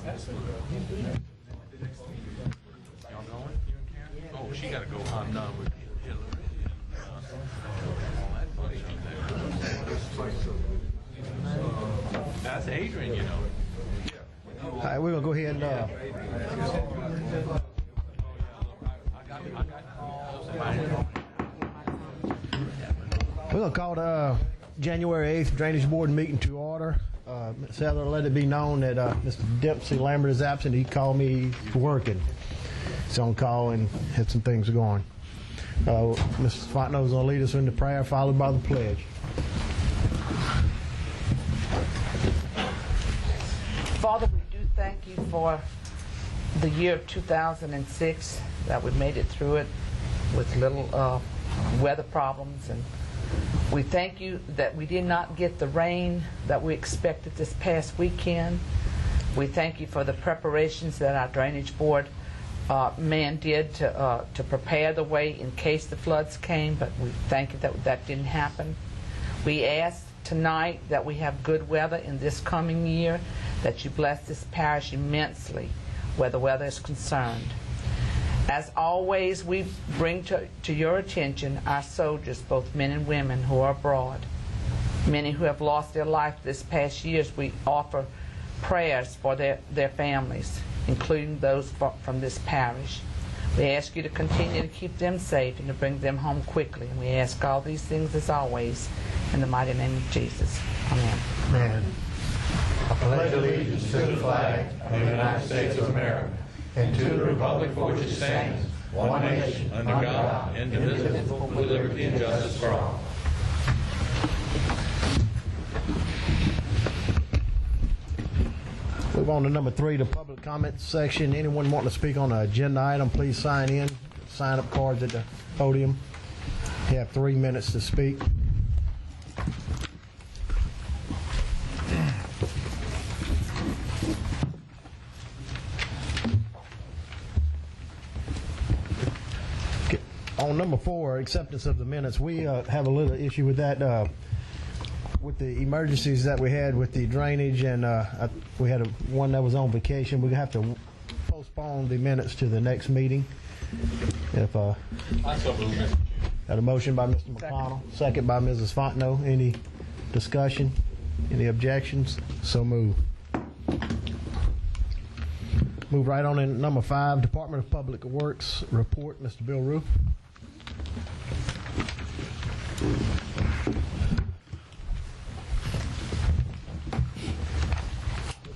Y'all going? You and Karen? Oh, she got to go. I'm done with Hillary and all that funny stuff there. That's Adrian, you know. All right, we're going to go ahead and we're going to call the January 8th Drainage Board meeting to order. Ms. Heather, let it be known that Mr. Dempsey Lambert is absent. He called me working. He's on call and had some things going. Mrs. Fontenot is going to lead us into prayer, followed by the pledge. Father, we do thank you for the year of 2006, that we made it through it with little weather problems, and we thank you that we did not get the rain that we expected this past weekend. We thank you for the preparations that our Drainage Board man did to prepare the way in case the floods came, but we thank you that that didn't happen. We ask tonight that we have good weather in this coming year, that you bless this parish immensely where the weather is concerned. As always, we bring to your attention our soldiers, both men and women, who are abroad. Many who have lost their life this past years, we offer prayers for their families, including those from this parish. We ask you to continue to keep them safe and to bring them home quickly. And we ask all these things, as always, in the mighty name of Jesus. Amen. Amen. I pledge allegiance to the flag of the United States of America and to the republic for which it stands, one nation, under God, indivisible, with liberty and justice for all. Move on to number 3, the public comment section. Anyone wanting to speak on an agenda item, please sign in. Sign up cards at the podium. You have 3 minutes to speak. On number 4, acceptance of the minutes, we have a little issue with that, with the emergencies that we had with the drainage, and we had one that was on vacation. We have to postpone the minutes to the next meeting. If got a motion by Mr. McConnell, second by Mrs. Fontenot. Any discussion? Any objections? So move. Move right on in number 5, Department of Public Works report. Mr. Bill Rue.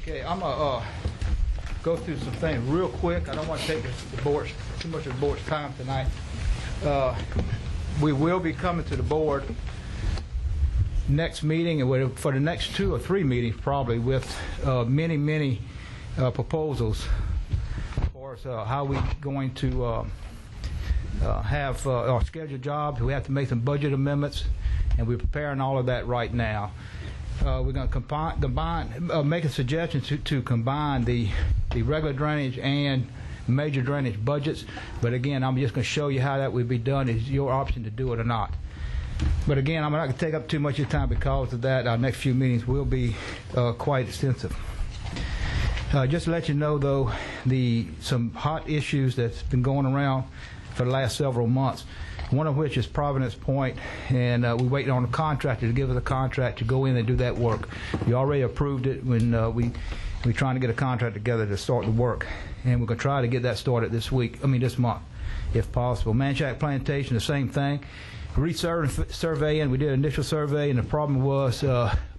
Okay, I'm going to go through some things real quick. I don't want to take too much of the board's time tonight. We will be coming to the board next meeting, and for the next 2 or 3 meetings probably, with many proposals for how we're going to have our scheduled jobs. We have to make some budget amendments, and we're preparing all of that right now. We're going to make a suggestion to combine the regular drainage and major drainage budgets. But again, I'm just going to show you how that would be done. It's your option to do it or not. But again, I'm not going to take up too much of your time because of that. Our next few meetings will be quite extensive. Just to let you know, though, some hot issues that's been going around for the last several months, one of which is Providence Point, and we're waiting on the contractor to give us a contract to go in and do that work. You already approved it when we're trying to get a contract together to start the work, and we're going to try to get that started this month, if possible. Manchac Plantation, the same thing. Surveying, we did an initial survey, and the problem was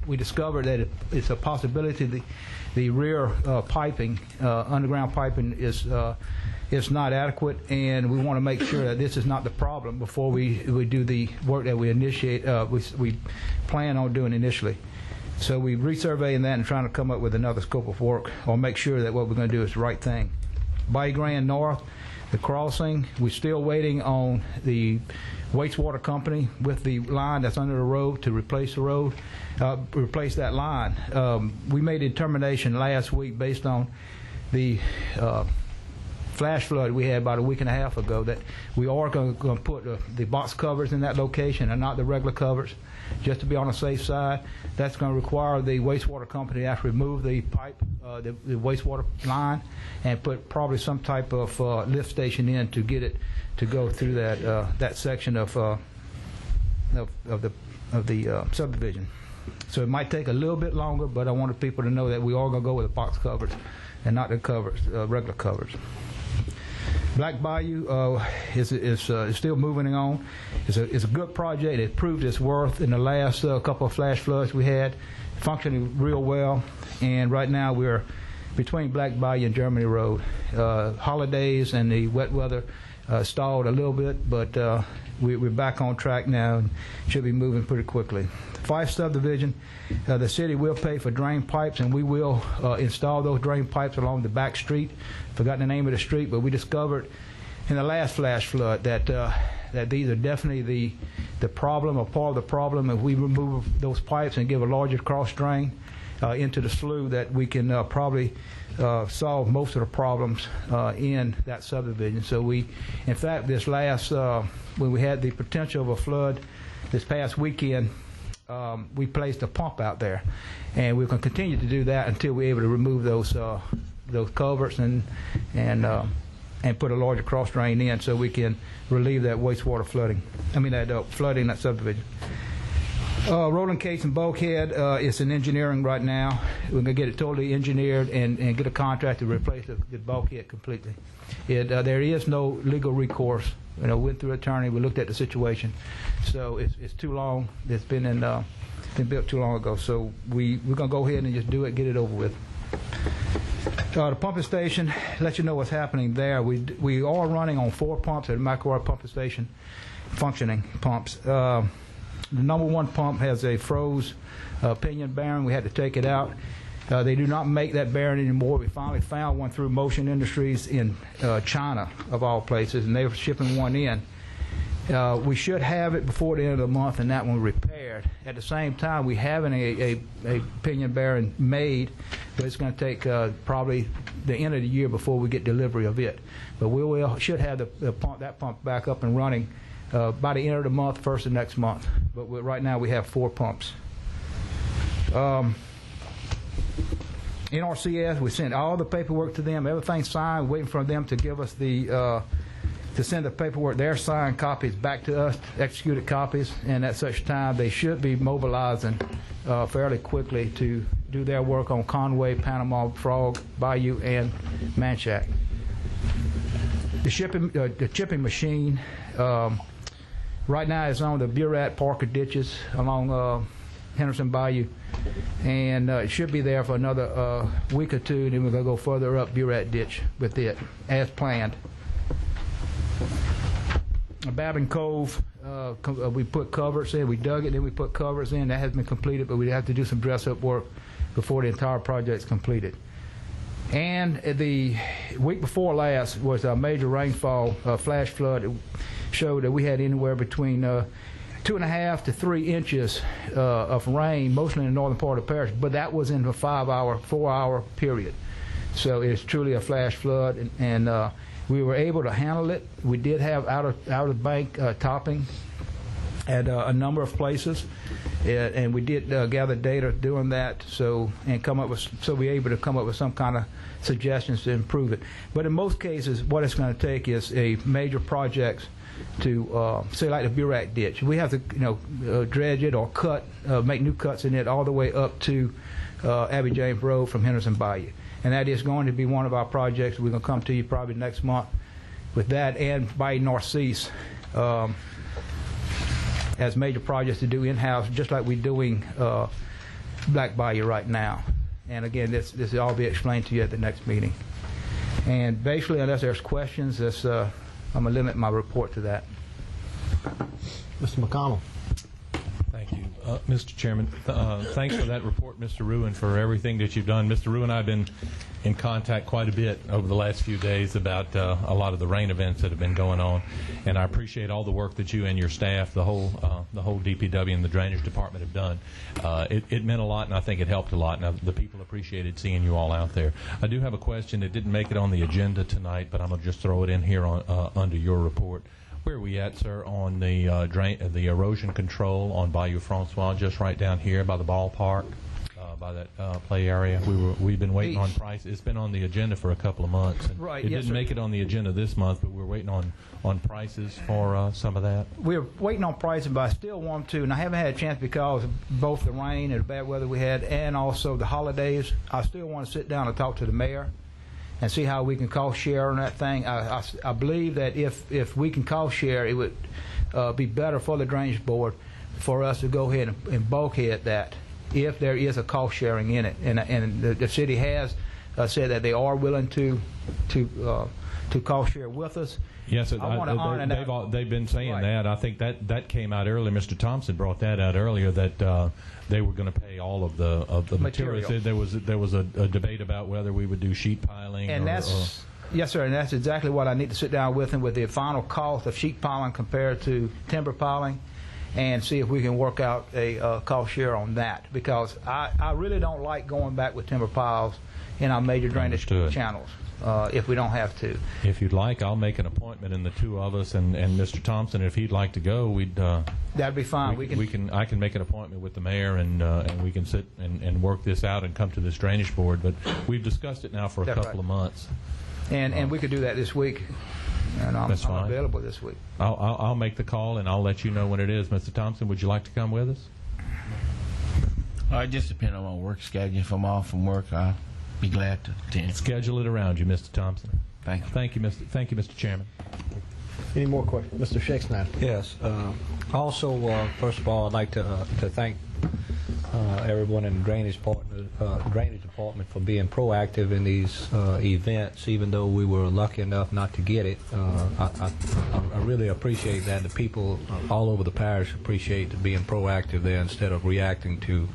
we discovered that it's a possibility the rear piping, underground piping, is not adequate, and we want to make sure that this is not the problem before we do the work that we plan on doing initially. So we're resurveying that and trying to come up with another scope of work, or make sure that what we're going to do is the right thing. Bay Grand North, the crossing, we're still waiting on the wastewater company with the line that's under the road to replace the road, replace that line. We made a determination last week based on the flash flood we had about a week and a half ago, that we are going to put the box covers in that location and not the regular covers, just to be on the safe side. That's going to require the wastewater company to actually remove the pipe, the wastewater line, and put probably some type of lift station in to get it to go through that section of the subdivision. So it might take a little bit longer, but I wanted people to know that we are going to go with the box covers and not the covers, regular covers. Black Bayou is still moving on. It's a good project. It proved its worth in the last couple of flash floods we had, functioning real well. And right now we're between Black Bayou and Germany Road. Holidays and the wet weather stalled a little bit, but we're back on track now and should be moving pretty quickly. Fife subdivision, the city will pay for drain pipes, and we will install those drain pipes along the back street. Forgot the name of the street, but we discovered in the last flash flood that these are definitely the problem, or part of the problem. If we remove those pipes and give a larger cross drain into the slough, that we can probably solve most of the problems in that subdivision. So we, in fact, this last, when we had the potential of a flood this past weekend, we placed a pump out there, and we're going to continue to do that until we're able to remove those culverts and put a larger cross drain in, so we can relieve that wastewater flooding. That flooding in that subdivision. Rolling case and bulkhead, it's in engineering right now. We're going to get it totally engineered and get a contract to replace the bulkhead completely. There is no legal recourse. Went through attorney. We looked at the situation, so it's too long. It's been built too long ago. So we're going to go ahead and just do it, get it over with. The pumping station, let you know what's happening there. We are running on 4 pumps at the McElroy pumping station, functioning pumps. The number 1 pump has a froze pinion bearing. We had to take it out. They do not make that bearing anymore. We finally found one through Motion Industries in China, of all places, and they were shipping one in. We should have it before the end of the month, and that one repaired. At the same time, we having a pinion bearing made, but it's going to take probably the end of the year before we get delivery of it. But we should have that pump back up and running by the end of the month, first of next month. But right now we have 4 pumps. NRCS, we sent all the paperwork to them, everything signed, waiting for them to give us to send the paperwork, their signed copies back to us, executed copies, and at such time they should be mobilizing fairly quickly to do their work on Conway, Panama, Frog, Bayou, and Manchac. The chipping machine right now is on the Burat Parker ditches along Henderson Bayou, and it should be there for another week or two, and then we're going to go further up Burat Ditch with it, as planned. Babin Cove, we put covers in, we dug it, then we put covers in. That has been completed, but we have to do some dress-up work before the entire project's completed. And the week before last was a major rainfall, flash flood. It showed that we had anywhere between 2.5 to 3 inches of rain, mostly in the northern part of the parish, but that was in a 4-hour period. So it's truly a flash flood, and we were able to handle it. We did have out of bank topping at a number of places, and we did gather data doing that. So we were able to come up with some kind of suggestions to improve it. But in most cases, what it's going to take is a major project to say like the Burat ditch. We have to dredge it or cut, make new cuts in it all the way up to Abbey James Road from Henderson Bayou. And that is going to be one of our projects. We're going to come to you probably next month with that, and Bayou Northeast as major projects to do in-house, just like we're doing Black Bayou right now. And again, this will all be explained to you at the next meeting. And basically, unless there's questions, I'm going to limit my report to that. Mr. McConnell. Thank you. Mr. Chairman, thanks for that report, Mr. Rue, and for everything that you've done. Mr. Rue and I have been in contact quite a bit over the last few days about a lot of the rain events that have been going on, and I appreciate all the work that you and your staff, the whole DPW and the Drainage Department have done. It meant a lot, and I think it helped a lot, and the people appreciated seeing you all out there. I do have a question that didn't make it on the agenda tonight, but I'm going to just throw it in here under your report. Where are we at, sir, on the erosion control on Bayou Francois, just right down here by the ballpark, by that play area? We've been waiting on price. It's been on the agenda for a couple of months. And Right. It Yes, didn't sir. make it on the agenda this month, but we're waiting on prices for some of that. We're waiting on pricing, but I still want to, and I haven't had a chance because of both the rain and the bad weather we had and also the holidays. I still want to sit down and talk to the mayor and see how we can cost share on that thing. I believe that if we can cost share, it would be better for the Drainage Board for us to go ahead and bulkhead that if there is a cost sharing in it. And the city has said that they are willing to cost share with us. Yes, I wanna honor that. they've been saying Right. that. I think that came out earlier. Mr. Thompson brought that out earlier, that they were going to pay all of the materials. There was a debate about whether we would do sheet piling. And that's yes, sir. And that's exactly what I need to sit down with him with the final cost of sheet piling compared to timber piling, and see if we can work out a cost share on that. Because I really don't like going back with timber piles in our major drainage Understood. channels if we don't have to. If you'd like, I'll make an appointment, and the two of us and Mr. Thompson, if he'd like to go, we'd. That'd be fine. I can make an appointment with the mayor, and we can sit and work this out and come to this drainage board. But we've discussed it now for a That's couple right. of months. And we could do that this week. And I'm That's fine. available this week. I'll make the call, and I'll let you know when it is. Mr. Thompson, would you like to come with us? It just depends on my work schedule. If I'm off from work, I'll be glad to attend. Schedule it around you, Mr. Thompson. Thank you. Thank you, Mr. Chairman. Any more questions? Mr. Shakespeare. Yes. Also, first of all, I'd like to thank everyone in the Drainage Department for being proactive in these events, even though we were lucky enough not to get it. I really appreciate that. The people all over the parish appreciate being proactive there instead of reacting to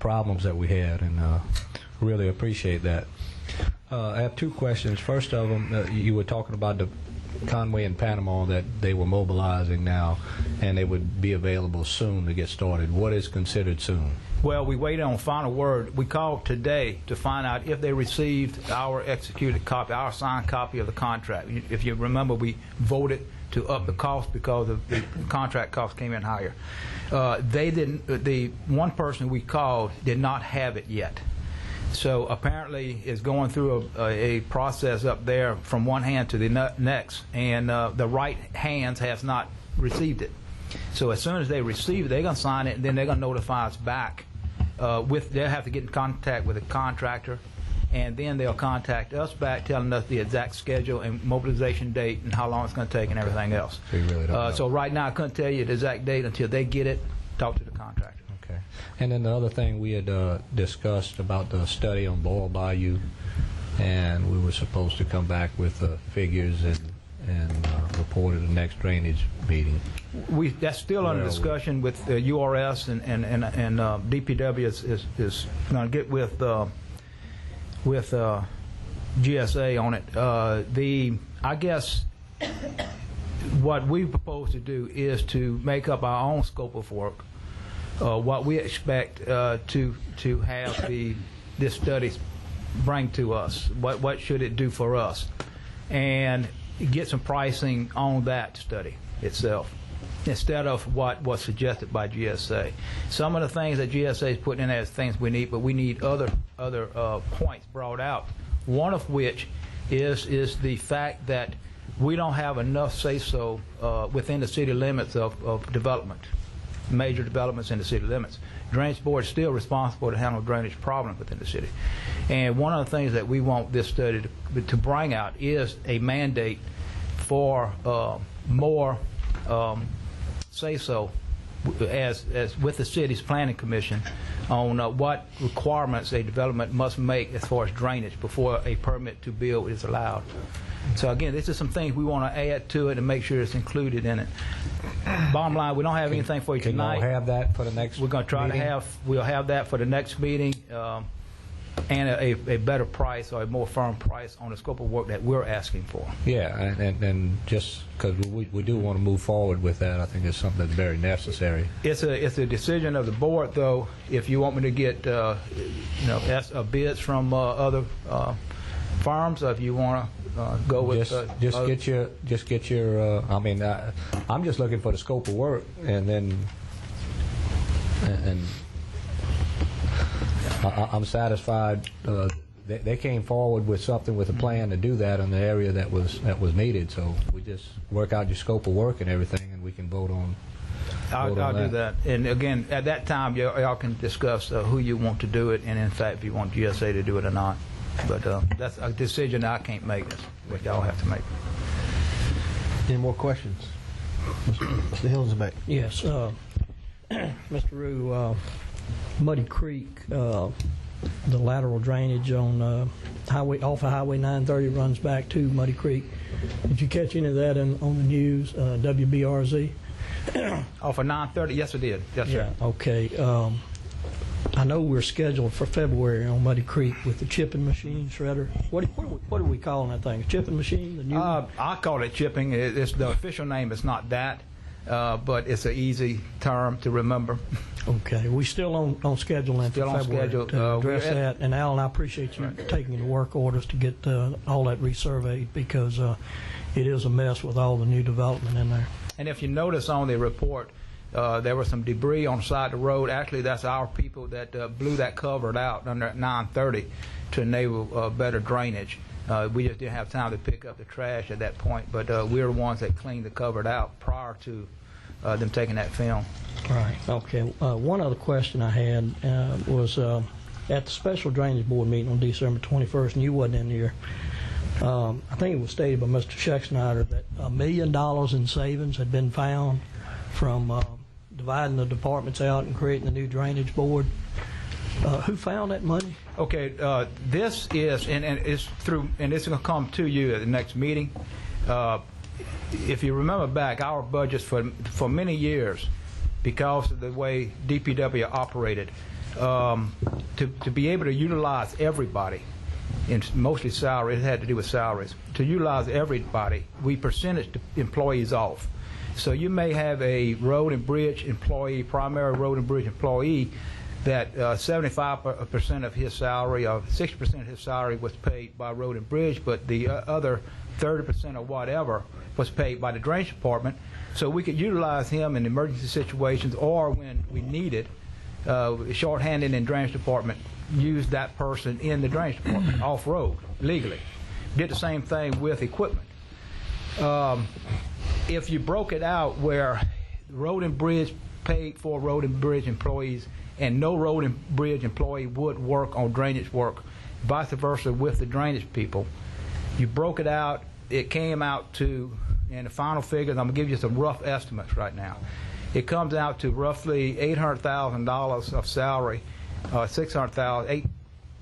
problems that we had, and really appreciate that. I have two questions. First of them, you were talking about the Conway and Panama, that they were mobilizing now, and they would be available soon to get started. What is considered soon? Well, we waited on final word. We called today to find out if they received our executed copy, our signed copy of the contract. If you remember, we voted to up the cost because of the contract cost came in higher. They didn't. The one person we called did not have it yet. So apparently is going through a process up there from one hand to the next, and the right hands has not received it. So as soon as they receive it, they're going to sign it, and then they're going to notify us back. They'll have to get in contact with the contractor, and then they'll contact us back telling us the exact schedule and mobilization date and how long it's going to take and everything else. So you really don't know. So right now I couldn't tell you the exact date until they get it, talk to the contractor. Okay. And then the other thing we had discussed about the study on Boyle Bayou, and we were supposed to come back with figures and report at the next drainage meeting. That's still under discussion with URS and DPW is going to get with GSA on it. I guess what we propose to do is to make up our own scope of work. What we expect to have this study bring to us. What should it do for us? And get some pricing on that study itself, instead of what was suggested by GSA. Some of the things that GSA is putting in as things we need, but we need other points brought out. One of which is the fact that we don't have enough say-so within the city limits of development, major developments in the city limits. Drainage Board is still responsible to handle drainage problems within the city. And one of the things that we want this study to bring out is a mandate for more say-so as with the city's planning commission on what requirements a development must make as far as drainage before a permit to build is allowed. So again, this is some things we want to add to it and make sure it's included in it. Bottom line, we don't have anything for you Can tonight. y'all have that for the next We're going to try meeting? we'll have that for the next meeting, and a better price or a more firm price on the scope of work that we're asking for. Yeah, and just because we do want to move forward with that, I think it's something that's very necessary. It's a decision of the board, though. If you want me to get bids from other firms, or if you want to go with Just get your. I mean, I'm just looking for the scope of work, and then I'm satisfied. They came forward with something, with a plan to do that in the area that was needed. So we just work out your scope of work and everything, and we can vote on. I'll do that. And again, at that time, y'all can discuss who you want to do it, and in fact, if you want GSA to do it or not. But that's a decision I can't make. That's what y'all have to make. Any more questions? Mr. Hillsback. Yes, Mr. Rue, Muddy Creek, the lateral drainage on off of Highway 930 runs back to Muddy Creek. Did you catch any of that on the news, WBRZ? Off of 930, yes, I did. Yes, sir. Yeah, okay. I know we're scheduled for February on Muddy Creek with the chipping machine shredder. What are we calling that thing? A chipping machine? The new I call it chipping. It's the official name is not that, but it's an easy term to remember. Okay, we still on schedule then for Still on February schedule. to address that. And Alan, I appreciate you taking the work orders to get all that resurveyed, because it is a mess with all the new development in there. And if you notice on the report, there was some debris on the side of the road. Actually, that's our people that blew that culvert out under 930 to enable better drainage. We just didn't have time to pick up the trash at that point, but we're the ones that cleaned the culvert out prior to them taking that film. Right. Okay. One other question I had was at the special drainage board meeting on December 21st, and you wasn't in here. I think it was stated by Mr. Scheckschneider that $1 million in savings had been found from dividing the departments out and creating the new drainage board. Who found that money? Okay, this is, and it's through, and it's going to come to you at the next meeting. If you remember back, our budgets for many years, because of the way DPW operated, to be able to utilize everybody, and mostly salary, it had to do with salaries. To utilize everybody, we percentage the employees off. So you may have a road and bridge employee, primary road and bridge employee, that 75% of his salary or 60% of his salary was paid by road and bridge, but the other 30% or whatever was paid by the drainage department. So we could utilize him in emergency situations, or when we need it, shorthanded in drainage department, use that person in the drainage department off-road legally. Did the same thing with equipment. If you broke it out where road and bridge paid for road and bridge employees and no road and bridge employee would work on drainage work, vice versa with the drainage people, you broke it out, it came out to, in the final figures, I'm going to give you some rough estimates right now. It comes out to roughly $800,000 of salary, $600,000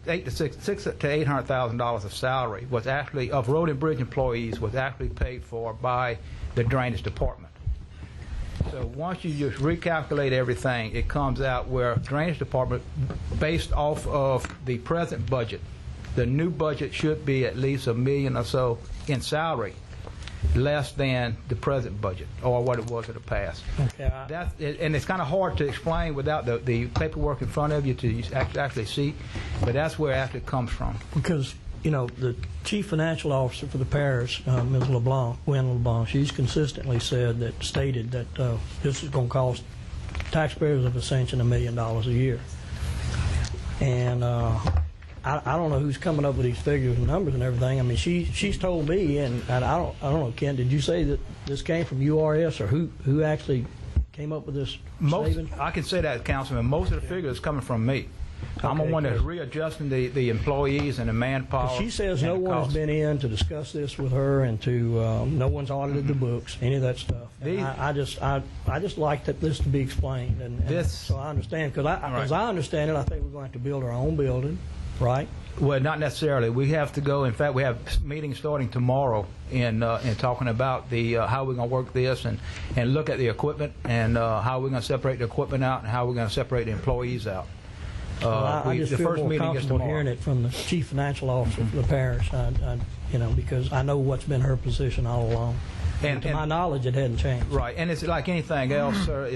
to $800,000 of salary was actually, of road and bridge employees, was actually paid for by the drainage department. So once you just recalculate everything, it comes out where drainage department, based off of the present budget, the new budget should be at least $1 million or so in salary, less than the present budget or what it was in the past. Okay. And it's kind of hard to explain without the paperwork in front of you to actually see, but that's where it actually comes from. Because, you know, the chief financial officer for the parish, Ms. LeBlanc, Gwen LeBlanc, she's consistently stated that this is going to cost taxpayers of Ascension $1 million a year. And I don't know who's coming up with these figures and numbers and everything. I mean, she's told me, and I don't know, Ken, did you say that this came from URS, or who actually came up with this savings? I can say that, Councilman. Most of the figures is coming from me. I'm the Okay, one that's good. readjusting the employees and the manpower. She says and no the one has cost. been in to discuss this with her, and to no one's audited the books, any of that stuff. And These- I just like this to be explained, and This- so I understand, because as I understand it, I think we're going to have to build our own building, right? Well, not necessarily. We have to go. In fact, we have meetings starting tomorrow in talking about the how we're going to work this and look at the equipment and how we're going to separate the equipment out and how we're going to separate the employees out. Well, I just the feel first more meeting is comfortable tomorrow. hearing it from the chief financial officer for the parish, because I know what's been her position all along. And to my knowledge, it hadn't changed. Right, and it's like anything else, sir.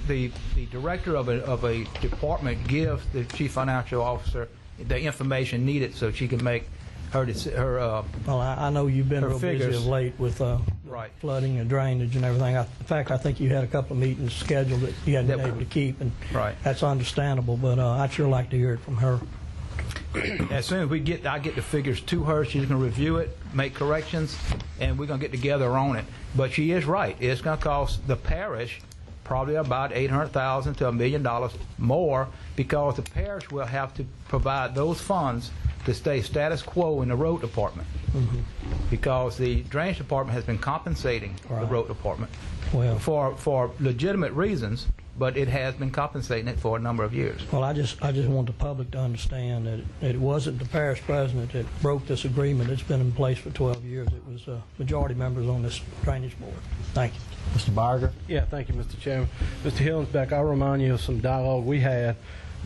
The director of a department gives the chief financial officer the information needed so she can make her Well, I know you've been her real busy figures. of late with Right. flooding and drainage and everything. In fact, I think you had a couple of meetings scheduled that you hadn't been able to keep, and Right. that's understandable. But I'd sure like to hear it from her. As soon as I get the figures to her, she's going to review it, make corrections, and we're going to get together on it. But she is right. It's going to cost the parish probably about $800,000 to $1 million more, because the parish will have to provide those funds to stay status quo in the road department. Because the drainage department has been compensating the Right. road department Well, for legitimate reasons, but it has been compensating it for a number of years. well, I just want the public to understand that it wasn't the parish president that broke this agreement. It's been in place for 12 years. It was majority members on this drainage board. Thank you. Mr. Barger? Yeah, thank you, Mr. Chairman. Mr. Hillensbeck, I'll remind you of some dialogue we had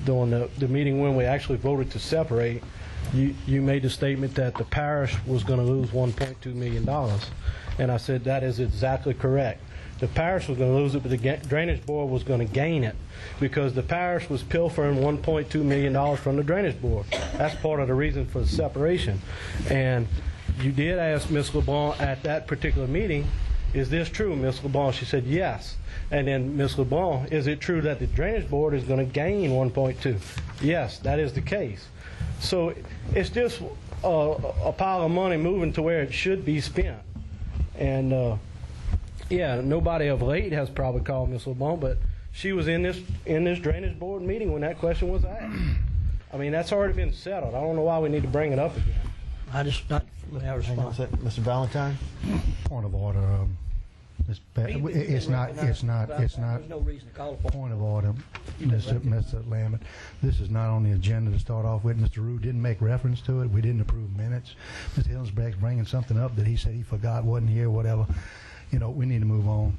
during the meeting when we actually voted to separate. You made the statement that the parish was going to lose $1.2 million, and I said that is exactly correct. The parish was going to lose it, but the drainage board was going to gain it, because the parish was pilfering $1.2 million from the drainage board. That's part of the reason for the separation. And you did ask Ms. LeBlanc at that particular meeting, is this true, Ms. LeBlanc? She said yes. And then, Ms. LeBlanc, is it true that the drainage board is going to gain 1.2? Yes, that is the case. So it's just a pile of money moving to where it should be spent. And yeah, nobody of late has probably called Ms. LeBlanc, but she was in this drainage board meeting when that question was asked. I mean, that's already been settled. I don't know why we need to bring it up again. Hang on a second. Mr. Valentine? Point of order. It's not. There's no reason to call upon. Point of order, Mr. Lambert. This is not on the agenda to start off with. Mr. Rue didn't make reference to it. We didn't approve minutes. Mr. Hillensbeck's bringing something up that he said he forgot, wasn't here, whatever. You know, we need to move on.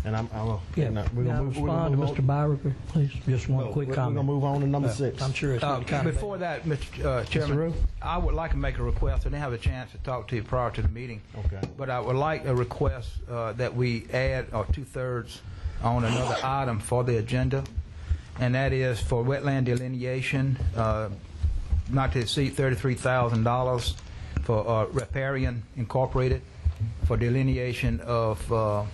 And I'm Yeah, we're may I gonna respond to Mr. Byricker, please? Just one quick We're going to comment. move on to number 6. I'm sure it's going to kind of... Before that, Mr. Chairman, Rue? I would like to make a request. I didn't have a chance to talk to you prior to the meeting. Okay. But I would like a request that we add 2/3 on another item for the agenda, and that is for wetland delineation, not to exceed $33,000 for Riparian Incorporated for delineation of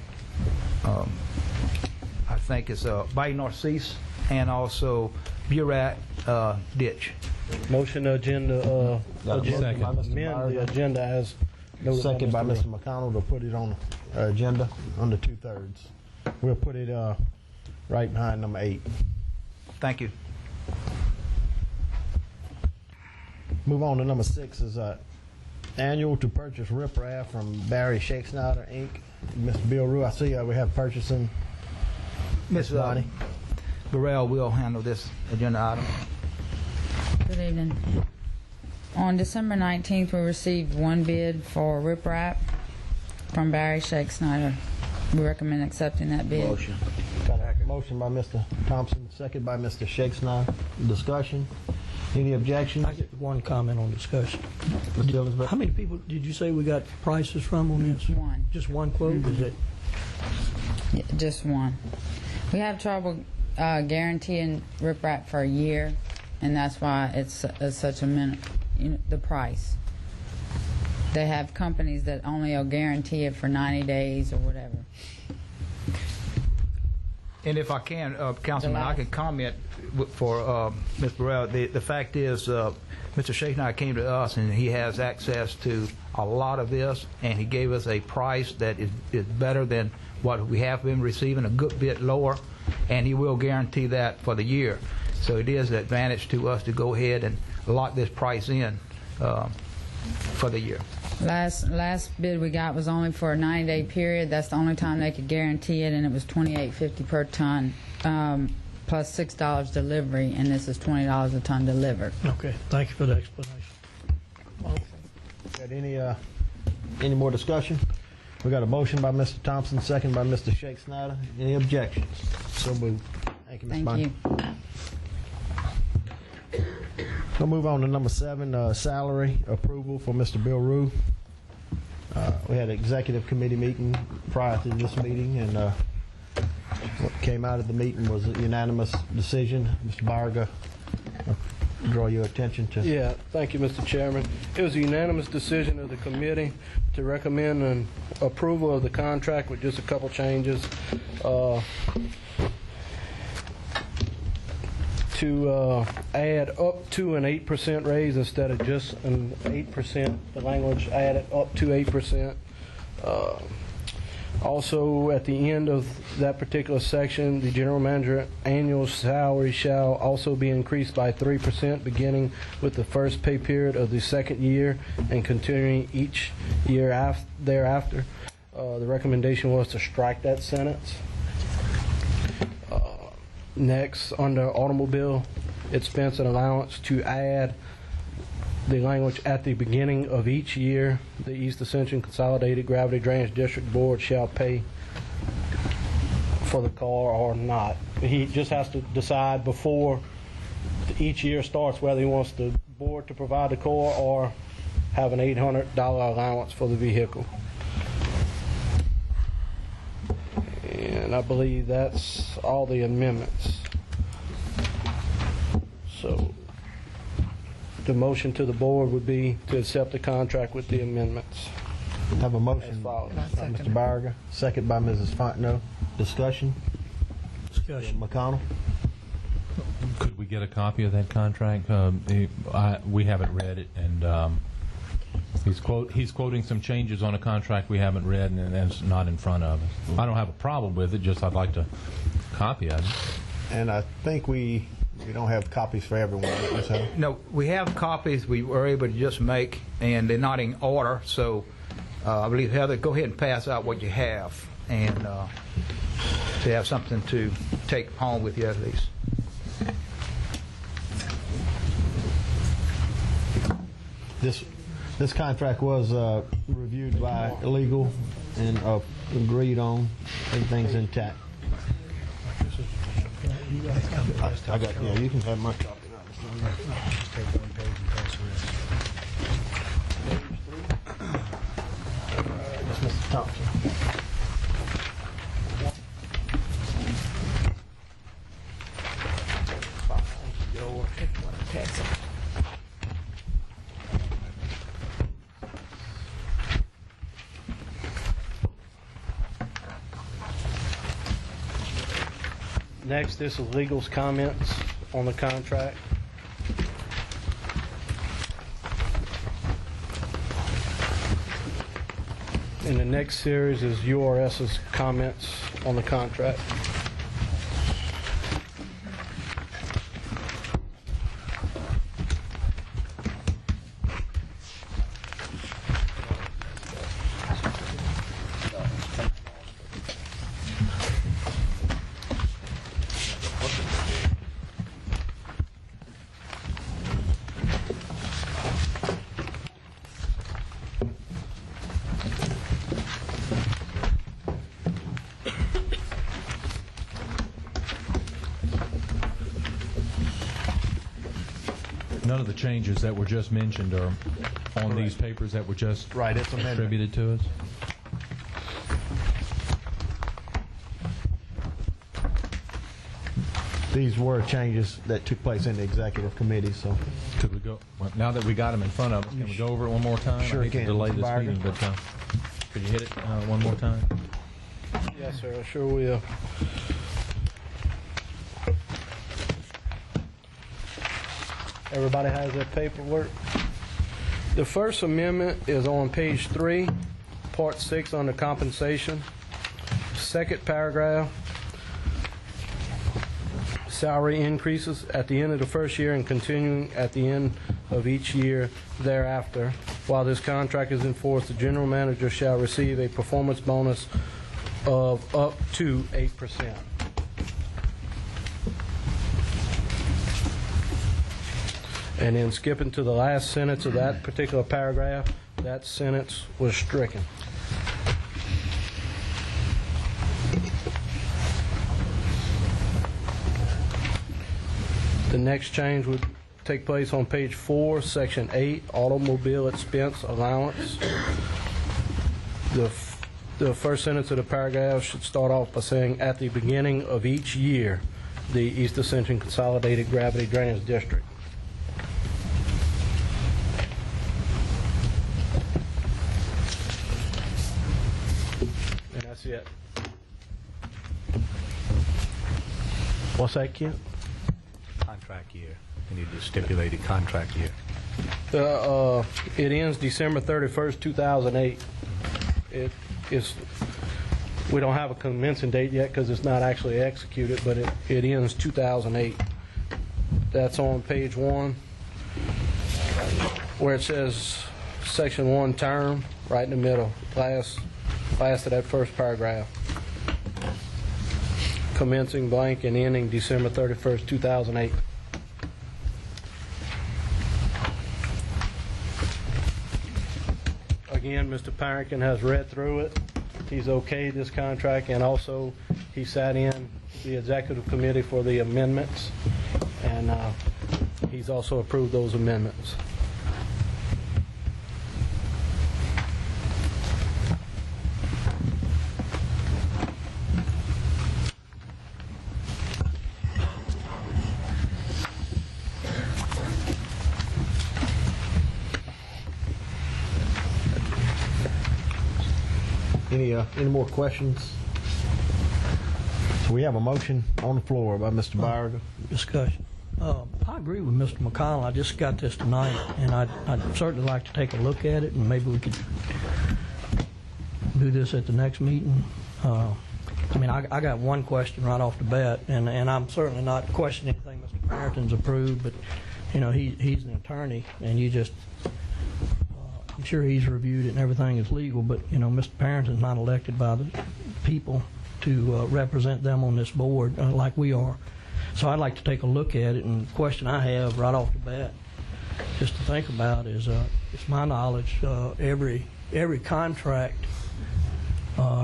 I think it's Bay Narcisse and also Burat Ditch. Motion to agenda, Second. by Mr. amend the agenda as noted. Second by Mr. McConnell to put it on the agenda under 2/3. We'll put it right behind number 8. Thank you. Move on to number 6 is annual to purchase riprap from Barry Shakesnyder, Inc. Mr. Bill Rue, I see we have purchasing. Ms. Bonnie. Burrell will handle this agenda item. Good evening. On December 19th, we received one bid for riprap from Barry Shakesnyder. We recommend accepting that bid. Got a motion by Mr. Thompson, second by Mr. Shakesnyder. Discussion. Any objections? I get one comment on discussion. Mr. Ellisberg? How many people did you say we got prices from on this? One. Just one quote? Is it? Yeah, just one. We have trouble guaranteeing riprap for a year, and that's why it's such a the price. They have companies that only will guarantee it for 90 days or whatever. And if I can, Councilman, I can comment for Ms. Burrell. The fact is, Mr. Shakesnyder came to us, and he has access to a lot of this, and he gave us a price that is better than what we have been receiving, a good bit lower, and he will guarantee that for the year. So it is an advantage to us to go ahead and lock this price in for the year. Last bid we got was only for a 90-day period. That's the only time they could guarantee it, and it was $28.50 per ton, plus $6 delivery, and this is $20 a ton delivered. Okay, thank you for the explanation. Got any more discussion? We got a motion by Mr. Thompson, second by Mr. Shake Snyder. Any objections? So moved. Thank you, Ms. Thank Bunny. you. We'll move on to number 7, salary approval for Mr. Bill Rue. We had an executive committee meeting prior to this meeting, and what came out of the meeting was a unanimous decision. Mr. Barger, draw your attention to. Yeah, thank you, Mr. Chairman. It was a unanimous decision of the committee to recommend an approval of the contract with just a couple changes. To add up to an 8% raise instead of just an 8%. The language added up to 8%. Also, at the end of that particular section, the general manager annual salary shall also be increased by 3%, beginning with the first pay period of the second year and continuing each year thereafter. The recommendation was to strike that sentence. Next, under automobile expense and allowance, to add the language at the beginning of each year, the East Ascension Consolidated Gravity Drainage District Board shall pay for the car or not. He just has to decide before each year starts whether he wants the board to provide the car or have an $800 allowance for the vehicle. And I believe that's all the amendments. So the motion to the board would be to accept the contract with the amendments. Have a motion by Mr. Barger, second by Mrs. Fontenot. Discussion? McConnell? Could we get a copy of that contract? We haven't read it, and he's quoting some changes on a contract we haven't read, and it's not in front of us. I don't have a problem with it, just I'd like to copy of it. And I think we don't have copies for everyone. So. No, we have copies we were able to just make, and they're not in order, so I believe, Heather, go ahead and pass out what you have, and to have something to take home with you at least. This contract was reviewed by legal and agreed on. Everything's intact. I got, yeah, you can have my copy. That's Mr. Thompson. Next, this is legal's comments on the contract. And the next series is URS's comments on the contract. None of the changes that were just mentioned are on these papers that were just it's distributed to us. These were changes that took place in the executive committee, so. Could we go, well, now that we got them in front of us, can we go over it one more time? Sure I hate can, to delay Mr. this Barger. meeting, but could you hit it one more time? Yes, sir, I sure will. Everybody has their paperwork. The first amendment is on page 3, part 6 under compensation. Second paragraph salary increases at the end of the first year and continuing at the end of each year thereafter. While this contract is in force, the general manager shall receive a performance bonus of up to 8%. And then skipping to the last sentence of that particular paragraph, that sentence was stricken. The next change would take place on page 4, section 8, automobile expense allowance. The first sentence of the paragraph should start off by saying, at the beginning of each year, the East Ascension Consolidated Gravity Drainage District. And that's it. What's that, Kent? Contract year. We need to stipulate a contract year. It ends December 31st, 2008. We don't have a commencing date yet because it's not actually executed, but it ends 2008. That's on page 1, where it says section 1 term, right in the middle, last of that first paragraph. Commencing blank and ending December 31st, 2008. Again, Mr. Parrington has read through it. He's okayed this contract, and also he sat in the executive committee for the amendments, and he's also approved those amendments. Any more questions? So we have a motion on the floor by Mr. Byerga. Discussion. I agree with Mr. McConnell. I just got this tonight, and I'd certainly like to take a look at it, and maybe we could do this at the next meeting. I mean, I got one question right off the bat, and I'm certainly not questioning anything Mr. Parrington's approved, but, you know, he's an attorney, and you just... I'm sure he's reviewed it and everything is legal, but, you know, Mr. Parrington's not elected by the people to represent them on this board like we are. So I'd like to take a look at it, and the question I have right off the bat, just to think about, is it's my knowledge every contract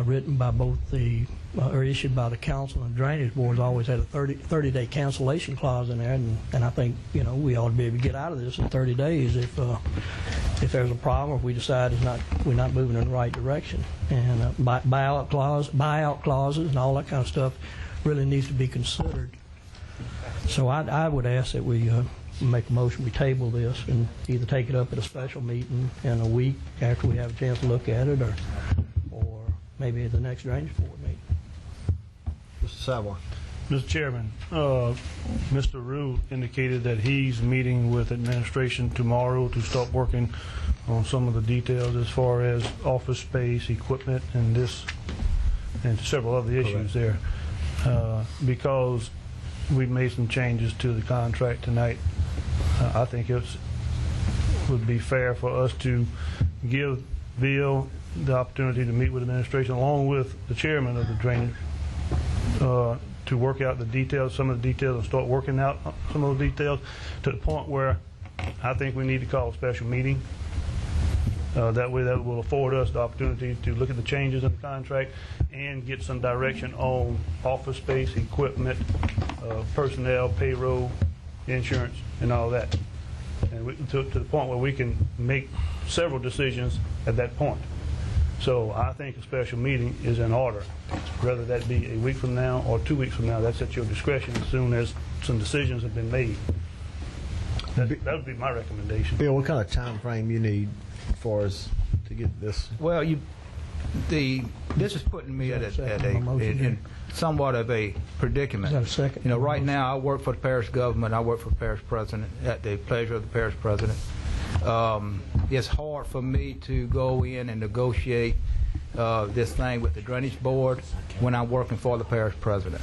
written by both the or issued by the council and drainage boards always had a 30-day cancellation clause in there, and I think, you know, we ought to be able to get out of this in 30 days if there's a problem, if we decide we're not moving in the right direction. And buyout clauses and all that kind of stuff really needs to be considered. So I would ask that we make a motion, we table this and either take it up at a special meeting in a week after we have a chance to look at it, or maybe at the next drainage board meeting. Mr. Savoy. Mr. Chairman, Mr. Rue indicated that he's meeting with administration tomorrow to start working on some of the details as far as office space, equipment, and several other issues there. Because we made some changes to the contract tonight, I think it would be fair for us to give Bill the opportunity to meet with administration along with the chairman of the drainage to work out the details, some of the details, and start working out some of those details to the point where I think we need to call a special meeting. That way that will afford us the opportunity to look at the changes in the contract and get some direction on office space, equipment, personnel, payroll, insurance, and all that. And to the point where we can make several decisions at that point. So I think a special meeting is in order, whether that be a week from now or 2 weeks from now. That's at your discretion as soon as some decisions have been made. That would be my recommendation. Bill, what kind of time frame you need for us to get this? Well, this is putting me in somewhat of a predicament. Is that a second? You know, right now I work for the parish government. I work for the parish president at the pleasure of the parish president. It's hard for me to go in and negotiate this thing with the drainage board when I'm working for the parish president.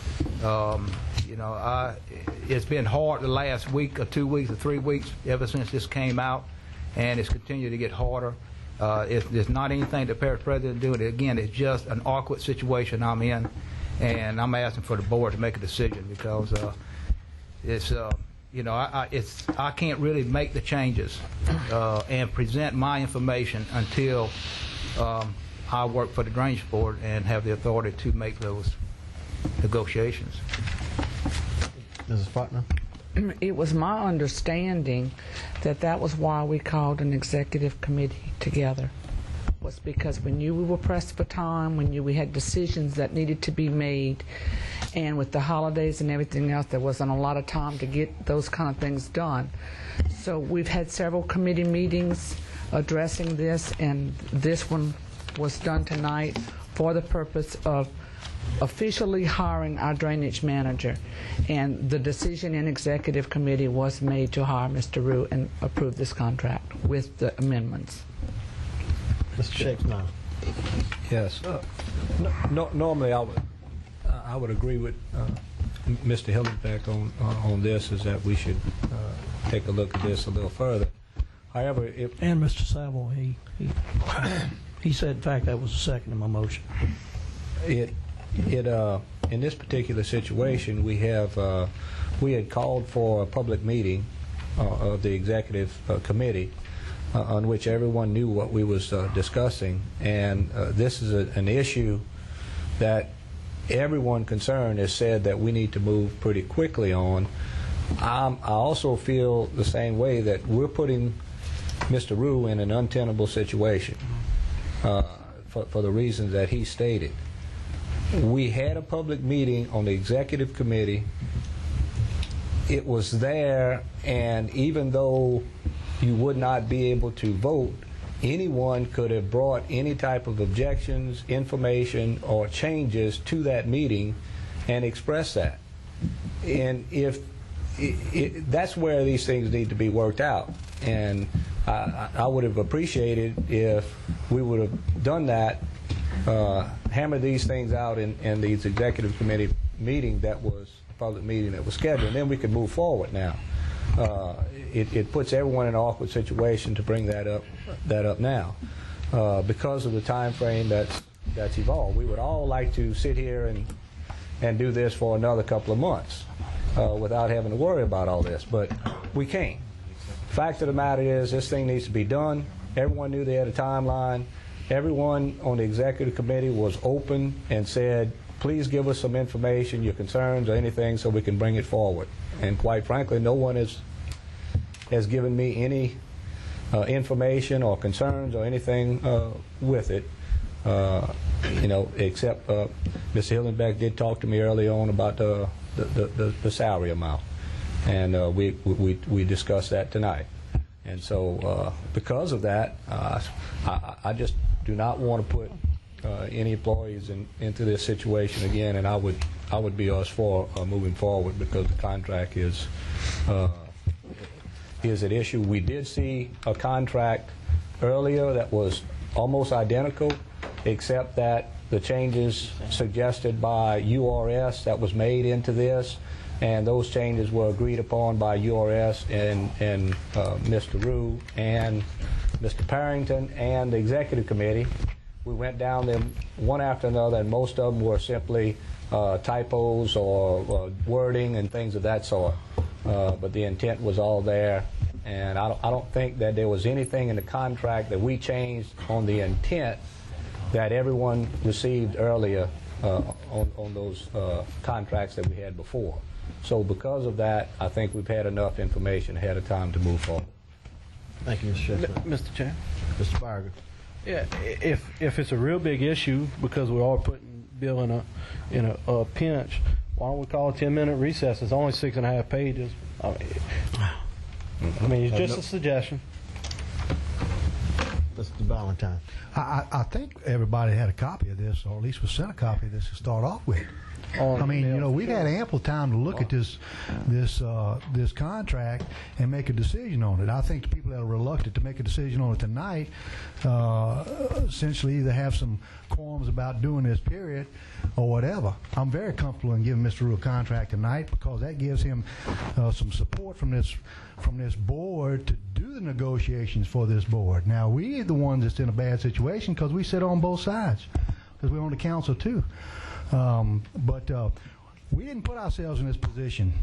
It's been hard the last week or 2 weeks or 3 weeks ever since this came out, and it's continued to get harder. It's not anything the parish president doing. Again, it's just an awkward situation I'm in, and I'm asking for the board to make a decision because I can't really make the changes and present my information until I work for the Drainage Board and have the authority to make those negotiations. Mrs. Faulkner? It was my understanding that was why we called an executive committee together, was because we knew we were pressed for time, we knew we had decisions that needed to be made, and with the holidays and everything else, there wasn't a lot of time to get those kind of things done. So we've had several committee meetings addressing this, and this one was done tonight for the purpose of officially hiring our drainage manager, and the decision in executive committee was made to hire Mr. Rue and approve this contract with the amendments. Mr. Shakes now. Yes. Normally, I would agree with Mr. Hillenbeck on this, is that we should take a look at this a little further. However, and Mr. Saville, he said, in fact, that was the second of my motion. In this particular situation, we had called for a public meeting of the executive committee on which everyone knew what we was discussing, and this is an issue that everyone concerned has said that we need to move pretty quickly on. I also feel the same way, that we're putting Mr. Rue in an untenable situation for the reasons that he stated. We had a public meeting on the executive committee. It was there, and even though you would not be able to vote, anyone could have brought any type of objections, information, or changes to that meeting and expressed that. And if that's where these things need to be worked out. And I would have appreciated if we would have done that, hammer these things out in these executive committee meeting that was a public meeting that was scheduled, and then we could move forward now. It puts everyone in an awkward situation to bring that up now because of the time frame that's evolved. We would all like to sit here and do this for another couple of months without having to worry about all this, but we can't. Fact of the matter is, this thing needs to be done. Everyone knew they had a timeline. Everyone on the executive committee was open and said, please give us some information, your concerns or anything, so we can bring it forward. And quite frankly, no one has given me any information or concerns or anything with it, except Mr. Hillenbeck did talk to me early on about the salary amount, and we discussed that tonight. And so because of that, I just do not want to put any employees into this situation again, and I would be us for moving forward, because the contract is at issue. We did see a contract earlier that was almost identical, except that the changes suggested by URS that was made into this, and those changes were agreed upon by URS and Mr. Rue and Mr. Parrington and the executive committee. We went down them one after another, and most of them were simply typos or wording and things of that sort. But the intent was all there, and I don't think that there was anything in the contract that we changed on the intent that everyone received earlier on those contracts that we had before. So because of that, I think we've had enough information ahead of time to move forward. Thank you, Mr. Sheffield. Mr. Chair? Mr. Barger. Yeah, if it's a real big issue, because we're all putting Bill in a pinch, why don't we call a 10-minute recess? It's only 6.5 pages. I mean, it's just a suggestion. Mr. Valentine. I think everybody had a copy of this, or at least was sent a copy of this to start off with. on. I mean, you know, we've had ample time to look at this contract and make a decision on it. I think the people that are reluctant to make a decision on it tonight essentially either have some qualms about doing this period or whatever. I'm very comfortable in giving Mr. Rue a contract tonight because that gives him some support from this board to do the negotiations for this board. Now, we're the ones that's in a bad situation because we sit on both sides, because we're on the council too. But we didn't put ourselves in this position.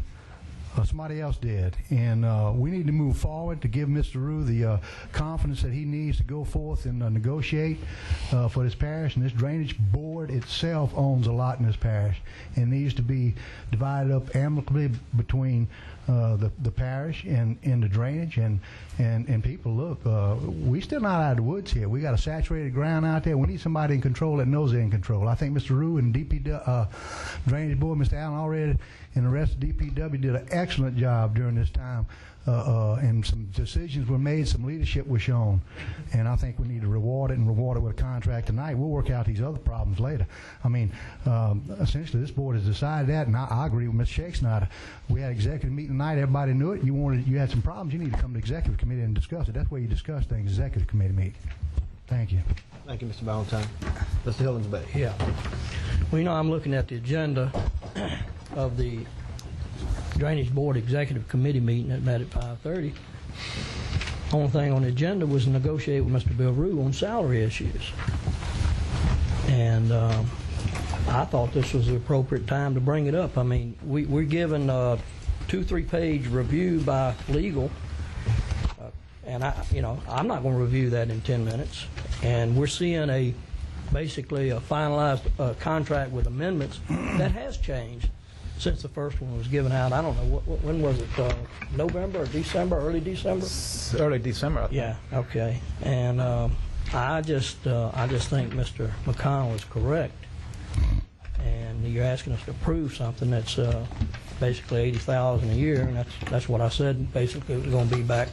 Somebody else did. And we need to move forward to give Mr. Rue the confidence that he needs to go forth and negotiate for this parish. And this drainage board itself owns a lot in this parish and needs to be divided up amicably between the parish and the drainage. And people, look, we still not out of the woods here. We got a saturated ground out there. We need somebody in control that knows they're in control. I think Mr. Rue and DP Drainage Board, Mr. Allen already, and the rest of DPW did an excellent job during this time, and some decisions were made, some leadership was shown, and I think we need to reward it with a contract tonight. We'll work out these other problems later. I mean, essentially this board has decided that, and I agree with Mr. Shakespeare. We had executive meeting tonight, everybody knew it. You had some problems, you need to come to executive committee and discuss it. That's where you discuss things, executive committee meeting. Thank you. Thank you, Mr. Valentine. Mr. Hillensback. Yeah. Well, you know, I'm looking at the agenda of the Drainage Board Executive Committee meeting that met at 5:30. Only thing on the agenda was to negotiate with Mr. Bill Rue on salary issues. And I thought this was the appropriate time to bring it up. I mean, we're given a 2-3 page review by legal, and I'm not going to review that in 10 minutes. And we're seeing basically a finalized contract with amendments that has changed since the first one was given out. I don't know, when was it, November or December, early December? Early December, I think. Yeah, okay. And I just think Mr. McConnell is correct. And you're asking us to approve something that's basically $80,000 a year, and that's what I said basically it was going to be back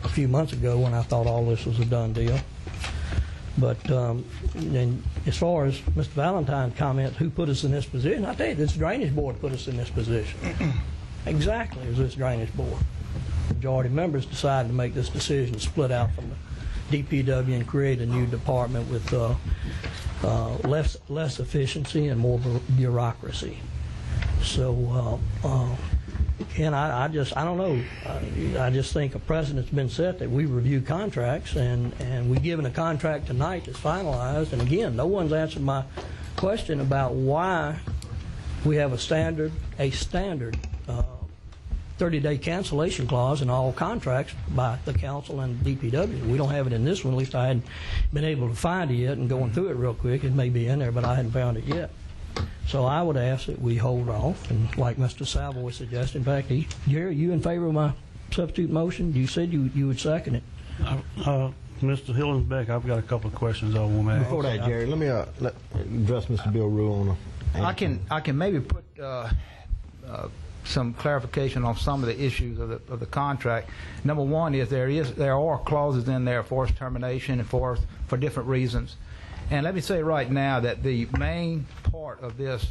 a few months ago when I thought all this was a done deal. But then as far as Mr. Valentine's comment, who put us in this position, I tell you, this drainage board put us in this position. Exactly, it was this drainage board. Majority members decided to make this decision, split out from the DPW and create a new department with less efficiency and more bureaucracy. So, and I don't know. I just think a precedent's been set that we review contracts, and we're given a contract tonight that's finalized. And again, no one's answered my question about why we have a standard 30-day cancellation clause in all contracts by the council and DPW. We don't have it in this one. At least I hadn't been able to find it yet. And going through it real quick, it may be in there, but I hadn't found it yet. So I would ask that we hold off, and like Mr. Savoy suggested, in fact, Jerry, you in favor of my substitute motion? You said you would second it. Mr. Hillensback, I've got a couple of questions I want to ask. Before that, Jerry, let me address Mr. Bill Rue on I can maybe put some clarification on some of the issues of the contract. Number one is there are clauses in there for termination and for different reasons. And let me say right now that the main part of this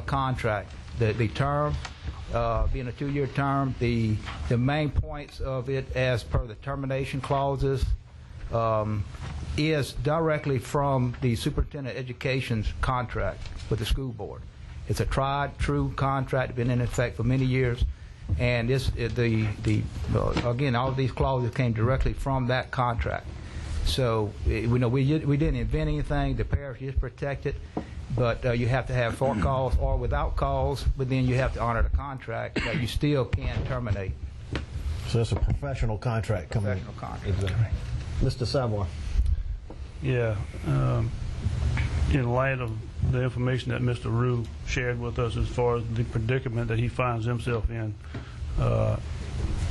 contract, the term, being a 2-year term, the main points of it as per the termination clauses is directly from the superintendent of education's contract with the school board. It's a tried, true contract, been in effect for many years, and again, all of these clauses came directly from that contract. So we didn't invent anything. The parish is protected, but you have to have for cause or without cause. But then you have to honor the contract that you still can terminate. So it's a professional contract coming in. Professional contract. Exactly. Mr. Savoy. Yeah. In light of the information that Mr. Rue shared with us as far as the predicament that he finds himself in, I'm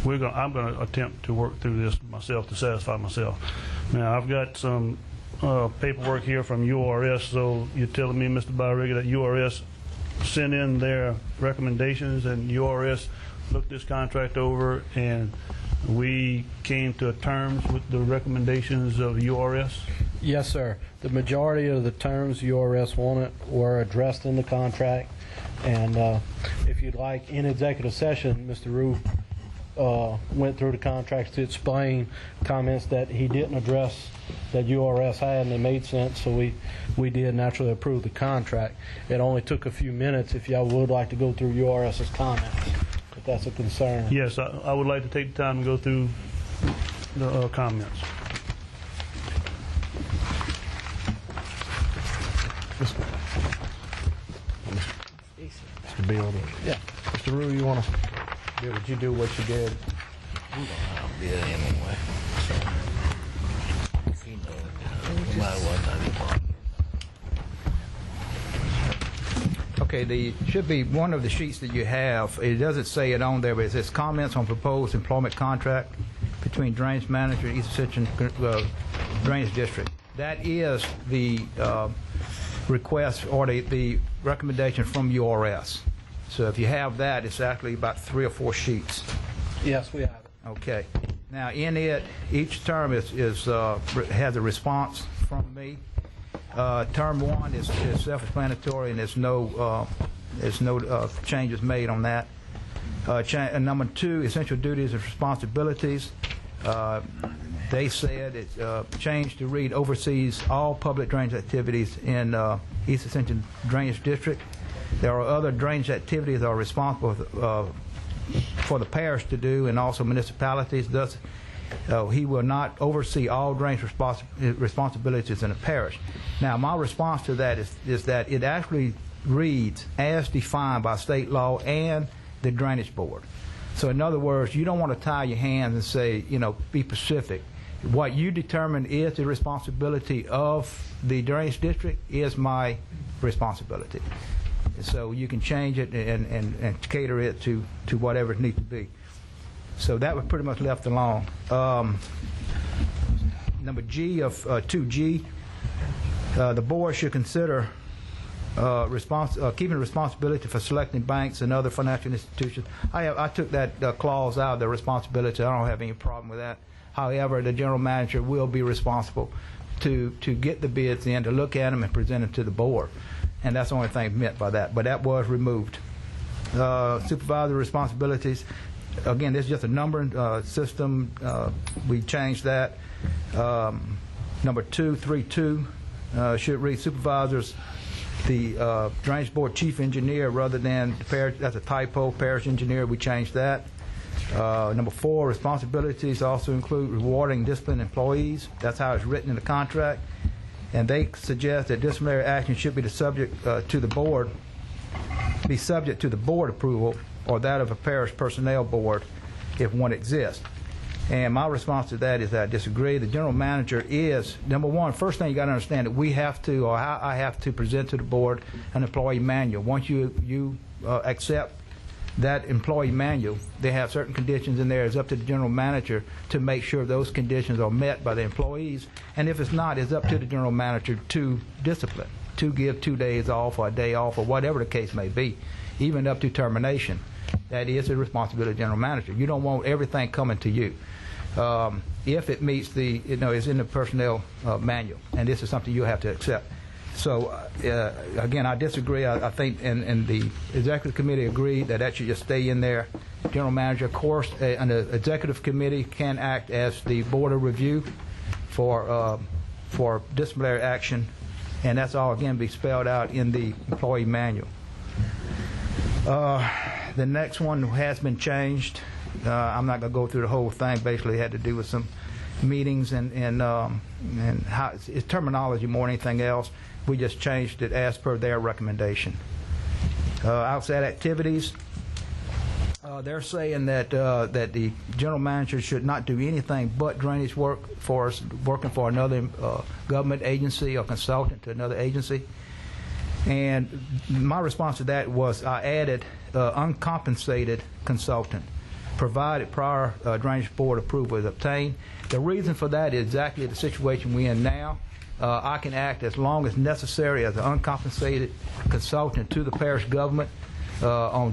going to attempt to work through this myself to satisfy myself. Now, I've got some paperwork here from URS, so you're telling me, Mr. Barriga, that URS sent in their recommendations and URS looked this contract over and we came to terms with the recommendations of URS? Yes, sir. The majority of the terms URS wanted were addressed in the contract, and if you'd like, in executive session, Mr. Rue went through the contracts to explain comments that he didn't address that URS had, and they made sense, so we did naturally approve the contract. It only took a few minutes if y'all would like to go through URS's comments, if that's a concern. Yes, I would like to take the time to go through the comments. Mr. Bill. Yeah. Mr. Rue, you want to do what you do, what you did? We're going to have a bid anyway. So, you know, no matter what, Okay, the should be one of the sheets that you have. It doesn't say it on there, but it says comments on proposed employment contract between drainage manager and East Ascension Drainage District. That is the request or the recommendation from URS. So if you have that, it's actually about 3 or 4 sheets. Yes, we have it. Okay. Now in it, each term has a response from me. Term 1 is self-explanatory, and there's no changes made on that. Number 2, essential duties and responsibilities. They said it's changed to read oversees all public drainage activities in East Ascension Drainage District. There are other drainage activities that are responsible for the parish to do, and also municipalities. Thus, he will not oversee all drainage responsibilities in the parish. Now, my response to that is that it actually reads as defined by state law and the Drainage Board. So, in other words, you don't want to tie your hands and say, you know, be specific. What you determine is the responsibility of the drainage district is my responsibility. So you can change it and cater it to whatever it needs to be. So that was pretty much left alone. Number G of 2G, the board should consider keeping responsibility for selecting banks and other financial institutions. I took that clause out of the responsibility. I don't have any problem with that. However, the general manager will be responsible to get the bids in, to look at them and present them to the board. And that's the only thing meant by that. But that was removed. Supervisor responsibilities. Again, this is just a numbering system. We changed that. Number 232 should read supervisors, the drainage board chief engineer rather than the parish. That's a typo. Parish engineer. We changed that. Number 4, responsibilities also include rewarding disciplined employees. That's how it's written in the contract. And they suggest that disciplinary action should be subject to the board approval or that of a parish personnel board if one exists. And my response to that is that I disagree. The general manager is, number 1, first thing you got to understand that we have to, or I have to present to the board an employee manual. Once you accept that employee manual, they have certain conditions in there. It's up to the general manager to make sure those conditions are met by the employees. And if it's not, it's up to the general manager to discipline, to give 2 days off or a day off or whatever the case may be, even up to termination. That is the responsibility of the general manager. You don't want everything coming to you. If it meets the, it's in the personnel manual, and this is something you have to accept. So, again, I disagree. I think, and the executive committee agreed that should just stay in there. General manager, of course, and the executive committee can act as the board of review for disciplinary action, and that's all, again, be spelled out in the employee manual. The next one has been changed. I'm not going to go through the whole thing. Basically, it had to do with some meetings and how it's terminology more than anything else. We just changed it as per their recommendation. Outside activities, they're saying that the general manager should not do anything but drainage work for us, working for another government agency or consultant to another agency. And my response to that was I added uncompensated consultant, provided prior drainage board approval is obtained. The reason for that is exactly the situation we're in now. I can act as long as necessary as an uncompensated consultant to the parish government on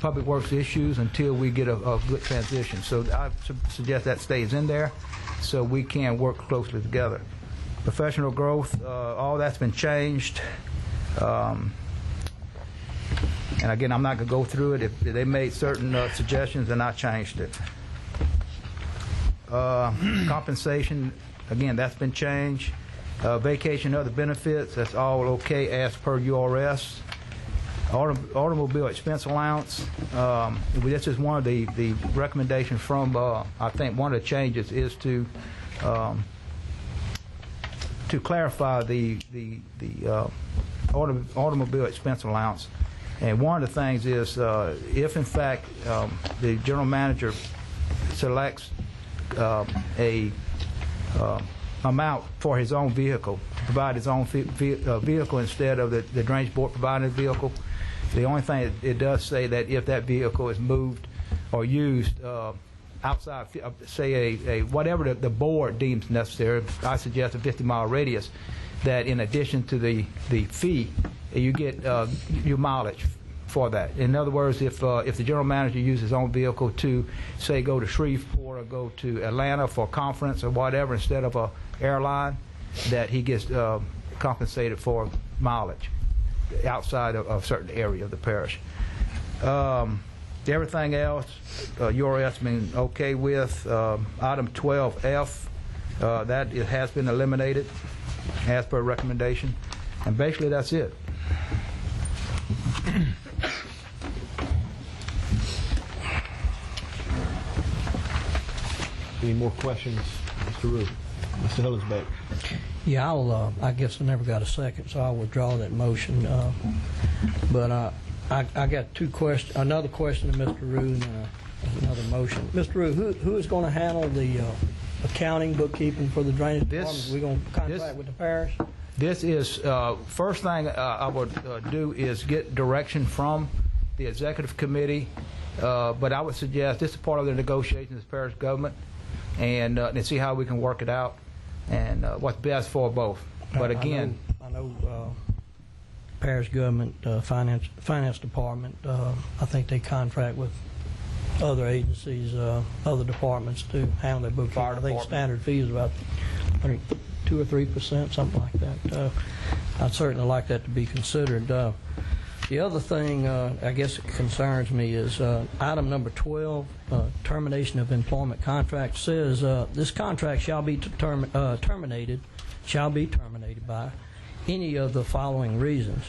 public works issues until we get a good transition. So I suggest that stays in there so we can work closely together. Professional growth, all that's been changed. And again, I'm not going to go through it. If they made certain suggestions, and I changed it. Compensation, again, that's been changed. Vacation, other benefits, that's all okay as per URS. Automobile expense allowance, this is one of the recommendations from, I think one of the changes is to clarify the automobile expense allowance. And one of the things is if in fact the general manager selects a amount for his own vehicle, provide his own vehicle instead of the drainage board providing a vehicle. The only thing it does say that if that vehicle is moved or used outside, say a whatever the board deems necessary, I suggest a 50-mile radius, that in addition to the fee, you get your mileage for that. In other words, if the general manager uses his own vehicle to, say, go to Shreveport or go to Atlanta for a conference or whatever instead of a airline, that he gets compensated for mileage outside of a certain area of the parish. Everything else, URS been okay with. Item 12F, that it has been eliminated as per recommendation, and basically that's it. Any more questions, Mr. Rue? Mr. Hillensback. Yeah, I guess I never got a second, so I'll withdraw that motion. But I got two questions. Another question to Mr. Rue and another motion. Mr. Rue, who is going to handle the accounting, bookkeeping for the drainage department? We're going to contract with the parish? This is first thing I would do is get direction from the executive committee. But I would suggest this is part of the negotiations with the parish government, and see how we can work it out and what's best for both. But again, I know parish government finance department. I think they contract with other agencies, other departments to handle their bookkeeping. I think standard fee is about 2 or 3%, something like that. I'd certainly like that to be considered. The other thing, I guess it concerns me, is item number 12, termination of employment contract, says this contract shall be terminated by any of the following reasons.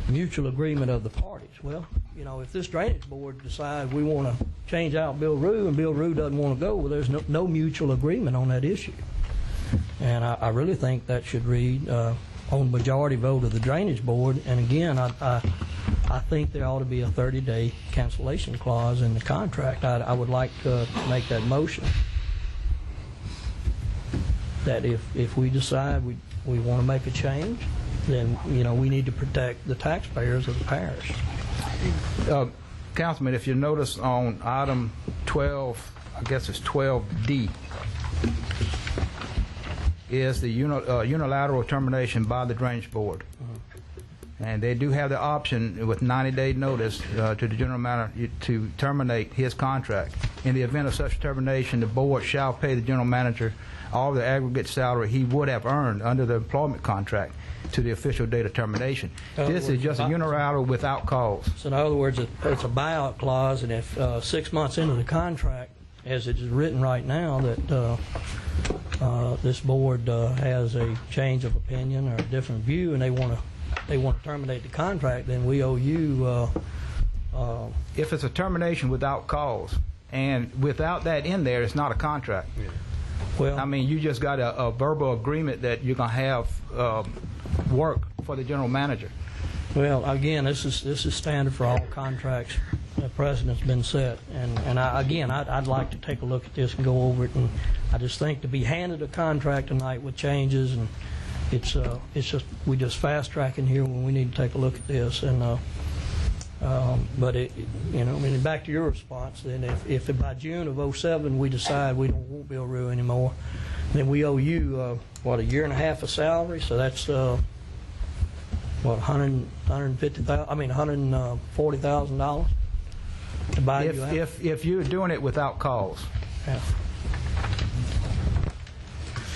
Mutual agreement of the parties. Well, you know, if this drainage board decides we want to change out Bill Rue and Bill Rue doesn't want to go, well, there's no mutual agreement on that issue. And I really think that should read on majority vote of the drainage board. And again, I think there ought to be a 30-day cancellation clause in the contract. I would like to make that motion that if we decide we want to make a change, then, you know, we need to protect the taxpayers of the parish. Councilman, if you notice on item 12, I guess it's 12D, is the unilateral termination by the drainage board. And they do have the option with 90-day notice to the general manager to terminate his contract. In the event of such termination, the board shall pay the general manager all the aggregate salary he would have earned under the employment contract to the official date of termination. This is just a unilateral without cause. So in other words, it's a buyout clause, and if 6 months into the contract, as it is written right now, that this board has a change of opinion or a different view, and they want to terminate the contract, then we owe you. If it's a termination without cause, and without that in there, it's not a contract. Yeah. Well, I mean, you just got a verbal agreement that you're going to have work for the general manager. Well, again, this is standard for all contracts. The precedent's been set, and I'd like to take a look at this and go over it. And I just think to be handed a contract tonight with changes, and we just fast tracking here when we need to take a look at this. And but back to your response, then if by June of 2007 we decide we don't want Bill Rue anymore, then we owe you a year and a half of salary. So that's $140,000 to buy you out. If you're doing it without cause. Yeah.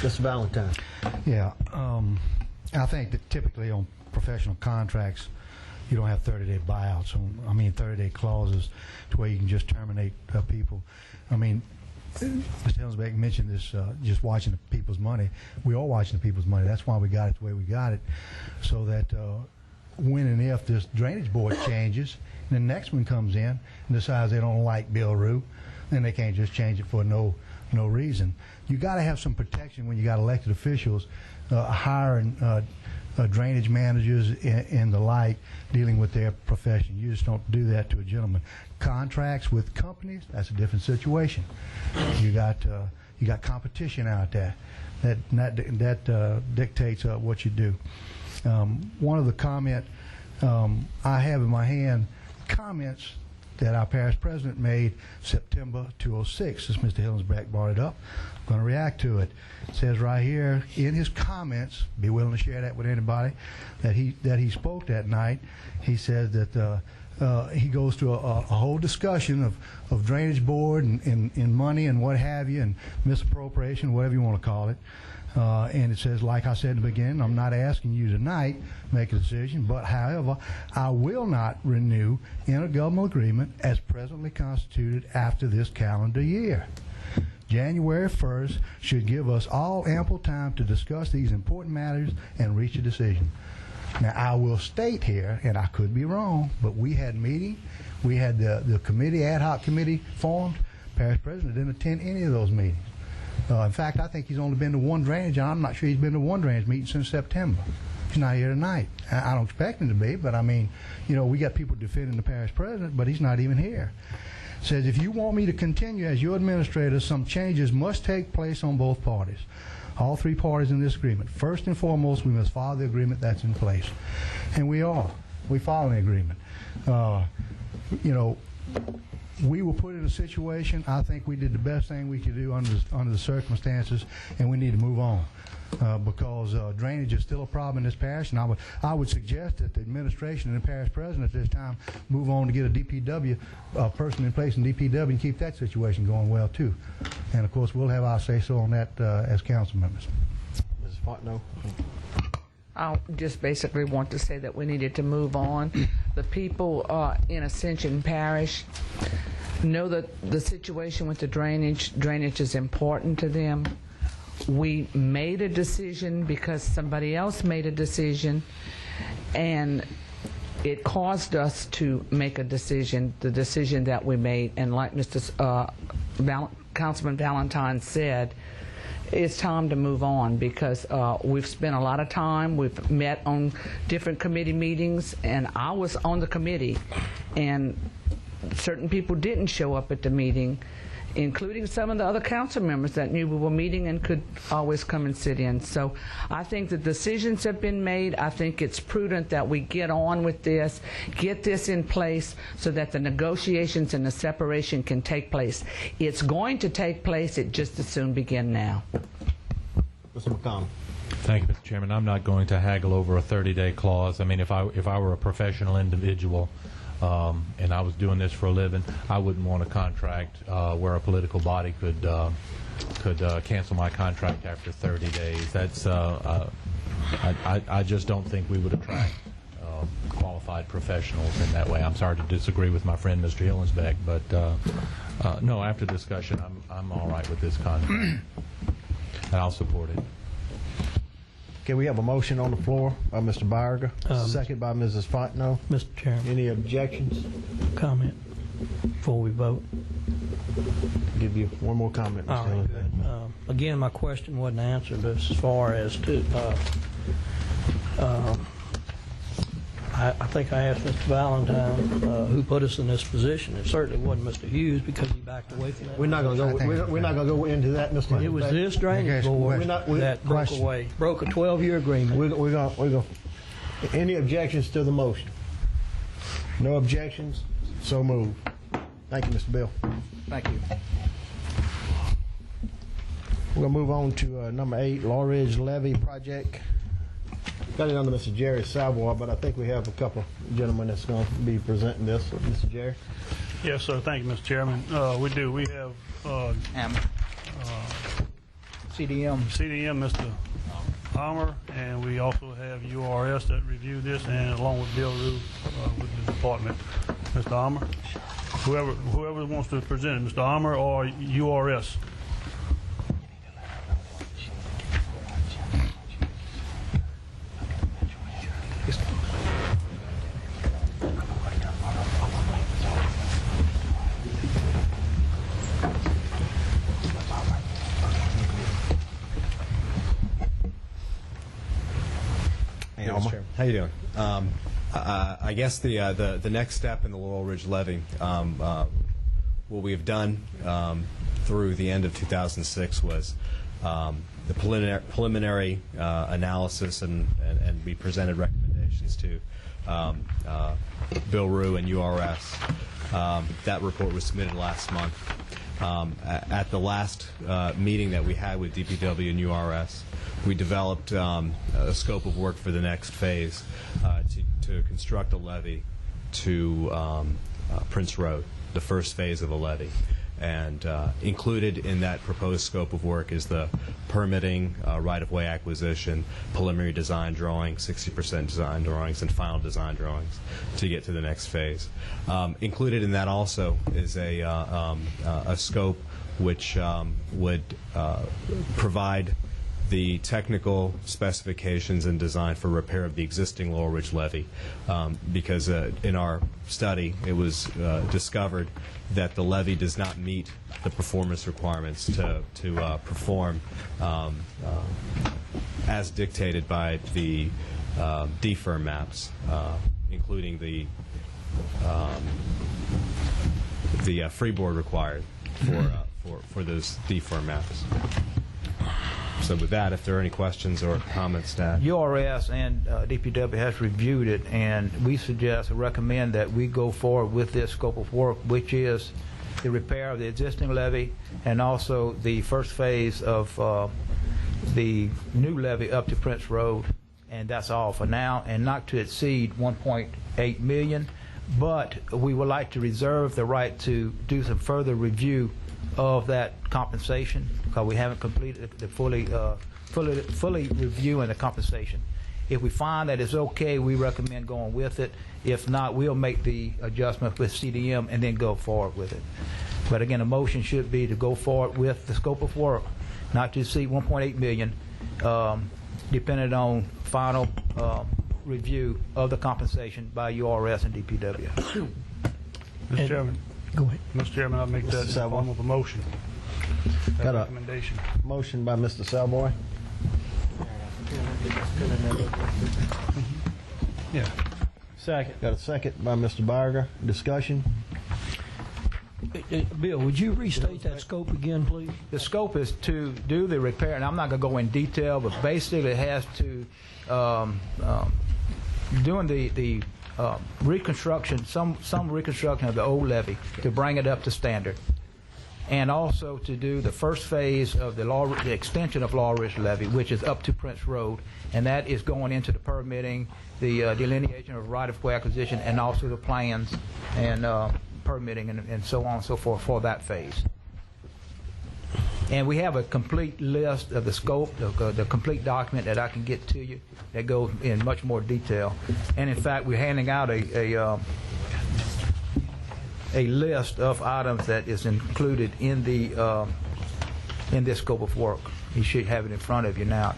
Mr. Valentine. Yeah, I think that typically on professional contracts, you don't have 30-day buyouts. 30-day clauses to where you can just terminate people. I mean, Mr. Hillsbeck mentioned this, just watching the people's money. We are watching the people's money. That's why we got it the way we got it, so that when and if this drainage board changes, and the next one comes in and decides they don't like Bill Rue, then they can't just change it for no reason. You got to have some protection when you got elected officials hiring drainage managers and the like, dealing with their profession. You just don't do that to a gentleman. Contracts with companies, that's a different situation. You got competition out there that dictates what you do. One of the comment I have in my hand, comments that our parish president made September 2006, since Mr. Hillsbeck brought it up. I'm going to react to it. It says right here in his comments, be willing to share that with anybody, that he spoke that night. He says that he goes through a whole discussion of drainage board and money and what have you, and misappropriation, whatever you want to call it. And it says, like I said in the beginning, I'm not asking you tonight to make a decision, but however, I will not renew intergovernmental agreement as presently constituted after this calendar year. January 1st should give us all ample time to discuss these important matters and reach a decision. Now, I will state here, and I could be wrong, but we had meeting, we had the committee, ad hoc committee formed. Parish president didn't attend any of those meetings. In fact, I think he's only been to one drainage, and I'm not sure he's been to one drainage meeting since September. He's not here tonight. I don't expect him to be, but I mean, we got people defending the parish president, but he's not even here. It says, if you want me to continue as your administrator, some changes must take place on both parties. All three parties in this agreement. First and foremost, we must follow the agreement that's in place. And we are. We follow the agreement. We were put in a situation, I think we did the best thing we could do under the circumstances, and we need to move on. Because drainage is still a problem in this parish, and I would suggest that the administration and the parish president at this time move on to get a DPW person in place in DPW and keep that situation going well too. And of course, we'll have our say-so on that as council members. Mrs. Fontenot. I just basically want to say that we needed to move on. The people in Ascension Parish know that the situation with the drainage is important to them. We made a decision because somebody else made a decision, and it caused us to make a decision, the decision that we made. And like Councilman Valentine said, it's time to move on because we've spent a lot of time. We've met on different committee meetings, and I was on the committee, and certain people didn't show up at the meeting, including some of the other council members that knew we were meeting and could always come and sit in. So I think the decisions have been made. I think it's prudent that we get on with this, get this in place so that the negotiations and the separation can take place. It's going to take place. It just as soon begin now. Mr. McConnell. Thank you, Mr. Chairman. I'm not going to haggle over a 30-day clause. I mean, if I were a professional individual, and I was doing this for a living, I wouldn't want a contract where a political body could cancel my contract after 30 days. That's I just don't think we would attract qualified professionals in that way. I'm sorry to disagree with my friend Mr. Hillsbeck, but no, after discussion, I'm all right with this contract, and I'll support it. Okay, we have a motion on the floor by Mr. Byerger, second by Mrs. Fontenot. Mr. Chairman. Any objections? Comment before we vote. I'll give you one more comment, Mr. All right, good. Again, my question wasn't answered as far as to I think I asked Mr. Valentine who put us in this position. It certainly wasn't Mr. Hughes because he backed away from that. We're not going to go into that, Mr. Hughes. It was this drainage board that broke away, broke a 12-year agreement. We're going. Any objections to the motion? No objections. So moved. Thank you, Mr. Bill. Thank you. We're going to move on to number 8, Law Ridge Levee Project. Got it under Mr. Jerry Savoy, but I think we have a couple gentlemen that's going to be presenting this. Mr. Jerry? Yes, sir. Thank you, Mr. Chairman. We do. We have CDM. CDM, Mr. Palmer, and we also have URS that reviewed this, and along with Bill Rue with the department. Mr. Palmer, whoever wants to present it, Mr. Palmer or URS. How you doing? I guess the next step in the Laurel Ridge levee, what we have done through the end of 2006 was the preliminary analysis, and we presented recommendations to Bill Rue and URS. That report was submitted last month. At the last meeting that we had with DPW and URS, we developed a scope of work for the next phase to construct a levee to Prince Road, the first phase of a levee. And included in that proposed scope of work is the permitting, right-of-way acquisition, preliminary design drawings, 60% design drawings, and final design drawings to get to the next phase. Included in that also is a scope which would provide the technical specifications and design for repair of the existing Laurel Ridge levee, because in our study it was discovered that the levee does not meet the performance requirements to perform as dictated by the DFIR maps, including the freeboard required for those DFIR maps. So with that, if there are any questions or comments to add. URS and DPW has reviewed it, and we suggest and recommend that we go forward with this scope of work, which is the repair of the existing levee and also the first phase of the new levee up to Prince Road, and that's all for now, and not to exceed $1.8 million. But we would like to reserve the right to do some further review of that compensation, because we haven't completed the fully reviewing the compensation. If we find that it's okay, we recommend going with it. If not, we'll make the adjustment with CDM and then go forward with it. But again, the motion should be to go forward with the scope of work, not to exceed $1.8 million, depending on final review of the compensation by URS and DPW. Mr. Chairman. Go ahead. Mr. Chairman, I'll make that in the form of a motion. Got a recommendation. motion by Mr. Salboy. Yeah. Second. Got a second by Mr. Barger. Discussion. Bill, would you restate that scope again, please? The scope is to do the repair, and I'm not going to go in detail, but basically it has to doing the reconstruction, some reconstruction of the old levee to bring it up to standard, and also to do the first phase of the extension of Laurel Ridge levee, which is up to Prince Road, and that is going into the permitting, the delineation of right-of-way acquisition, and also the plans and permitting and so on and so forth for that phase. And we have a complete list of the scope, the complete document that I can get to you that goes in much more detail. And in fact, we're handing out a list of items that is included in the in this scope of work. You should have it in front of you now.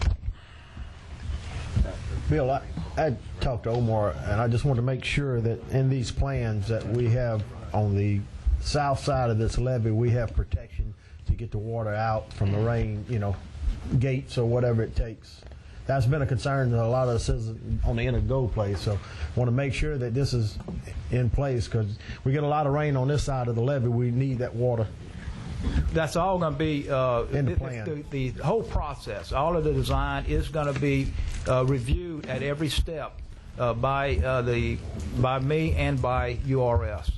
Bill, I talked to Omar, and I just want to make sure that in these plans that we have on the south side of this levee, we have protection to get the water out from the rain, gates or whatever it takes. That's been a concern that a lot of us is on the inner go place. So I want to make sure that this is in place, because we get a lot of rain on this side of the levee. We need that water. That's all going to be in the plan. The whole process, all of the design is going to be reviewed at every step by me and by URS.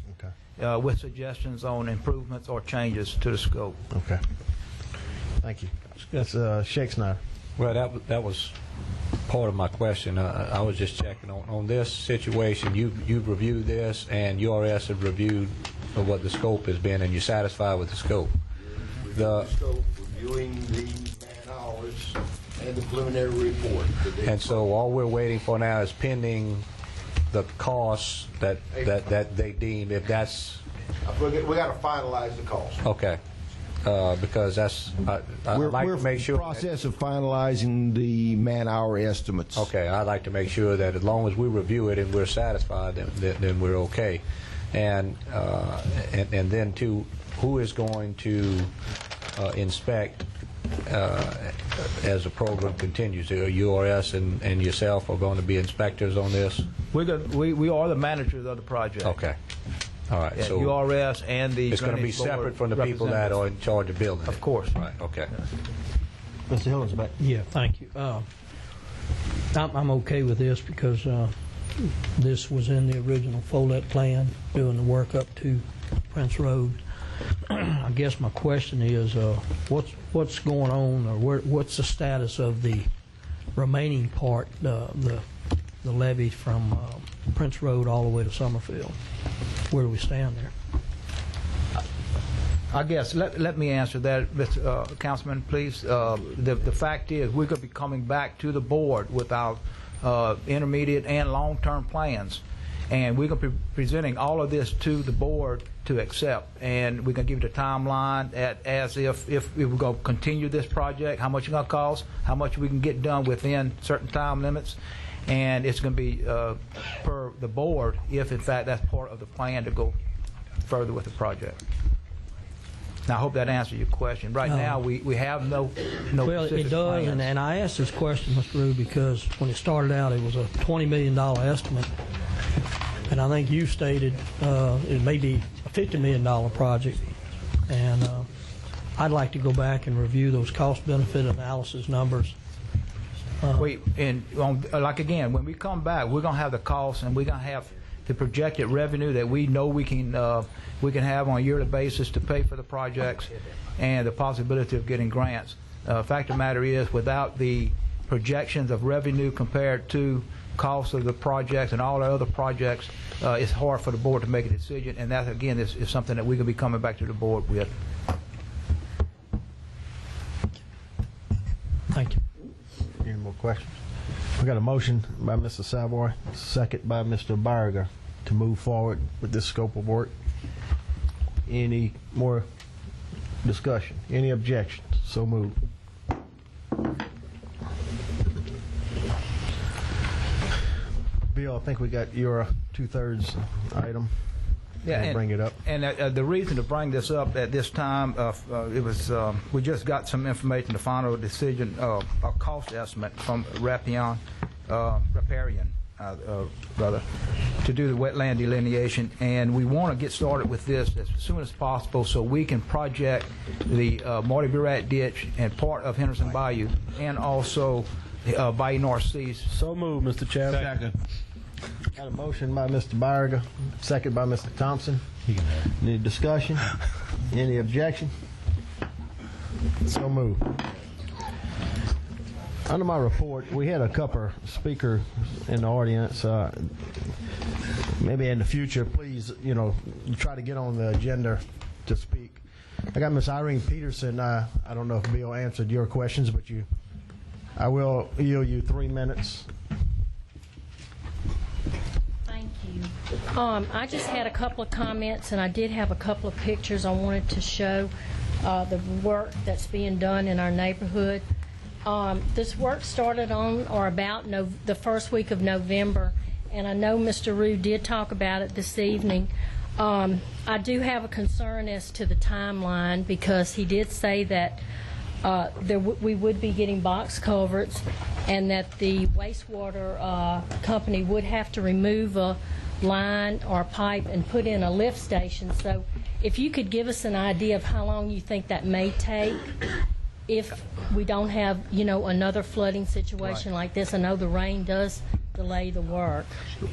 With suggestions on improvements or changes to the scope. Okay. Thank you. That's Shake Snyder. Well, that was part of my question. I was just checking on this situation. You've reviewed this, and URS have reviewed what the scope has been, and you're satisfied with the scope. Reviewing the scope, reviewing the And the preliminary report. And so all we're waiting for now is pending the costs that they deem, if that's We got to finalize the cost. okay. Because that's I'd like to make sure. We're in the process of finalizing the man-hour estimates. Okay, I'd like to make sure that as long as we review it and we're satisfied, then we're okay. And then too, who is going to inspect as the program continues? URS and yourself are going to be inspectors on this? We are the managers of the project. Okay. All right. Yeah, so URS and the it's going to be Drainage Board separate from the people that are in charge of building it. Of course. Right. Okay. Mr. Hillens back. Yeah, thank you. I'm okay with this because this was in the original Follett plan, doing the work up to Prince Road. I guess my question is, what's going on, or what's the status of the remaining part, the levee from Prince Road all the way to Summerfield? Where do we stand there? I guess, let me answer that, Mr. Councilman, please. The fact is, we're going to be coming back to the board with our intermediate and long-term plans, and we're going to be presenting all of this to the board to accept, and we're going to give you the timeline as if we're going to continue this project, how much it's going to cost, how much we can get done within certain time limits, and it's going to be per the board if, in fact, that's part of the plan to go further with the project. Now, I hope that answers your question. Right now, we have no well, it does, plans. and I asked this question, Mr. Rue, because when it started out, it was a $20 million estimate, and I think you stated it may be a $50 million project, and I'd like to go back and review those cost-benefit analysis numbers. Like again, when we come back, we're going to have the costs, and we're going to have the projected revenue that we know we can have on a yearly basis to pay for the projects, and the possibility of getting grants. Fact of the matter is, without the projections of revenue compared to cost of the projects and all the other projects, it's hard for the board to make a decision, and that again is something that we're going to be coming back to the board with. Thank you. Any more questions? We got a motion by Mr. Savoy, second by Mr. Barger, to move forward with this scope of work. Any more discussion? Any objections? So moved. Bill, I think we got your 2/3 item. Yeah, and bring it up. And the reason to bring this up at this time, it was we just got some information, the final decision, a cost estimate from Riparian, to do the wetland delineation, and we want to get started with this as soon as possible so we can project the Marty Burat ditch and part of Henderson Bayou, and also Bayou North Seas. So moved, Mr. Chairman. Second. Got a motion by Mr. Barger, second by Mr. Thompson. Any discussion? Any objection? So moved. Under my report, we had a couple speakers in the audience. Maybe in the future, please, try to get on the agenda to speak. I got Miss Irene Peterson. I don't know if Bill answered your questions, but I will yield you 3 minutes. I just had a couple of comments, and I did have a couple of pictures I wanted to show the work that's being done in our neighborhood. This work started on or about the first week of November, and I know Mr. Rue did talk about it this evening. I do have a concern as to the timeline, because he did say that we would be getting box culverts, and that the wastewater company would have to remove a line or pipe and put in a lift station. So if you could give us an idea of how long you think that may take if we don't have, another flooding situation like this. I know the rain does delay the work.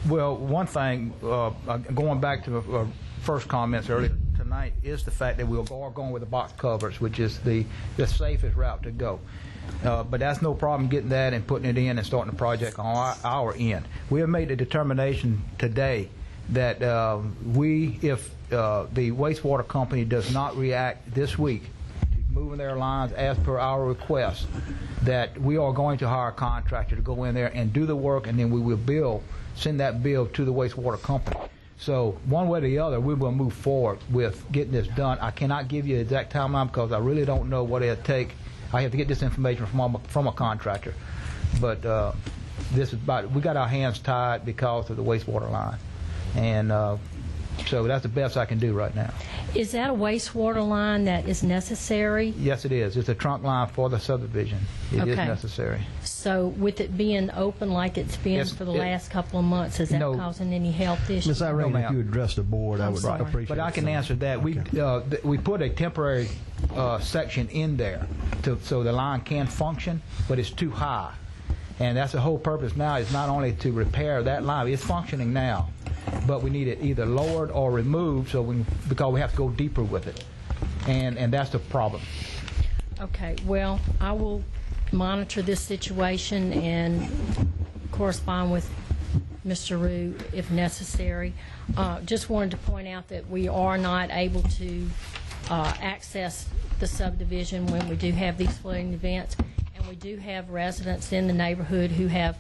Well, one thing, going back to the first comments earlier tonight, is the fact that we are going with the box covers, which is the safest route to go. But that's no problem getting that and putting it in and starting the project on our end. We have made a determination today that if the wastewater company does not react this week to moving their lines as per our request, that we are going to hire a contractor to go in there and do the work, and then we will send that bill to the wastewater company. So one way or the other, we will move forward with getting this done. I cannot give you the exact timeline because I really don't know what it'll take. I have to get this information from a contractor. But this is we got our hands tied because of the wastewater line. And so that's the best I can do right now. Is that a wastewater line that is necessary? Yes, it is. It's a trunk line for the subdivision. It is necessary. So with it being open like it's been for the last couple of months, is that causing any health issues? Ms. Irene, if you address the board, I would appreciate it. But I can answer that. Okay. We put a temporary section in there so the line can function, but it's too high. And that's the whole purpose now, is not only to repair that line. It's functioning now, but we need it either lowered or removed because we have to go deeper with it. And that's the problem. Okay, well, I will monitor this situation and correspond with Mr. Rue if necessary. Just wanted to point out that we are not able to access the subdivision when we do have these flooding events. And we do have residents in the neighborhood who have,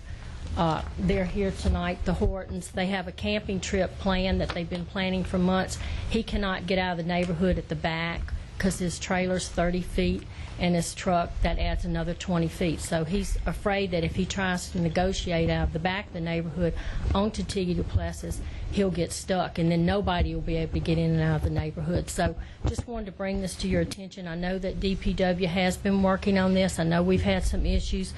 they're here tonight, the Hortons. They have a camping trip planned that they've been planning for months. He cannot get out of the neighborhood at the back because his trailer's 30 feet and his truck, that adds another 20 feet. So he's afraid that if he tries to negotiate out of the back of the neighborhood onto Tiggy Duplessis, he'll get stuck, and then nobody will be able to get in and out of the neighborhood. So just wanted to bring this to your attention. I know that DPW has been working on this. I know we've had some issues.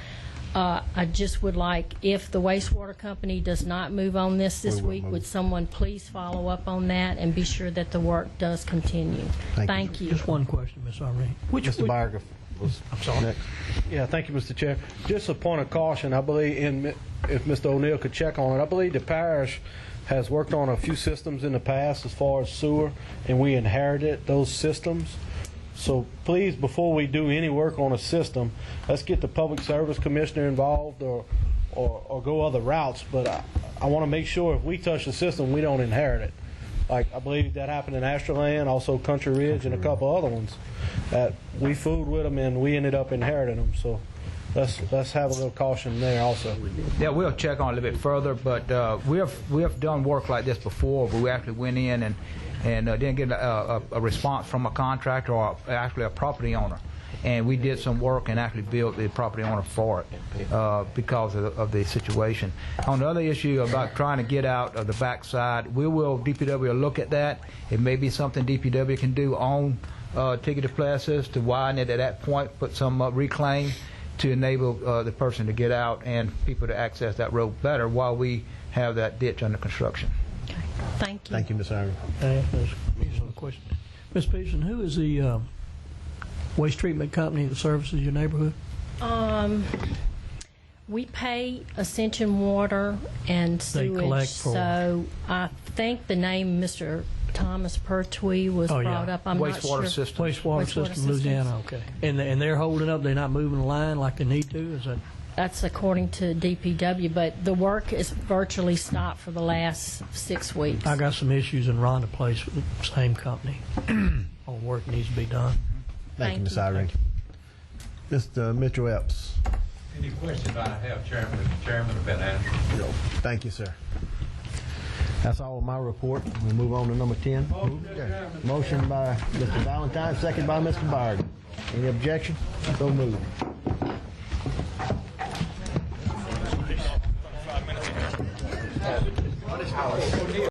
I just would like, if the wastewater company does not move on this week, would someone please follow up on that and be sure that the work does continue. Thank you. Just one question, Ms. Irene. Mr. Barger was next. Yeah, thank you, Mr. Chair. Just a point of caution, I believe, if Mr. O'Neill could check on it, I believe the parish has worked on a few systems in the past as far as sewer, and we inherited those systems. So please, before we do any work on a system, let's get the Public Service Commissioner involved or go other routes. But I want to make sure if we touch the system, we don't inherit it. Like I believe that happened in Astraland, also Country Ridge, and a couple other ones that we fooled with them and we ended up inheriting them. So let's have a little caution there also. Yeah, we'll check on it a little bit further, but we have done work like this before, but we actually went in and didn't get a response from a contractor or actually a property owner. And we did some work and actually billed the property owner for it because of the situation. On the other issue about trying to get out of the backside, DPW will look at that. It may be something DPW can do on Tiggy Duplessis to widen it at that point, put some reclaim to enable the person to get out and people to access that road better while we have that ditch under construction. Okay. Thank you. Thank you, Ms. Irene. Question. Ms. Peterson, who is the waste treatment company that services your neighborhood? We pay Ascension Water and Sewage, so I think the name Mr. Thomas Pertwee was brought up. I'm not sure. Wastewater system, Louisiana. Okay. And they're holding up. They're not moving the line like they need to. Is that? That's according to DPW, but the work is virtually stopped for the last 6 weeks. I got some issues in Rhonda Place with the same company. All work needs to be done. Thank you, Ms. Irene. Mr. Mitchell Epps. Any questions I have, Chairman? The Chairman have been answered. Thank you, sir. That's all of my report. We'll move on to number 10. Motion by Mr. Valentine, second by Mr. Barger. Any objection? So moved.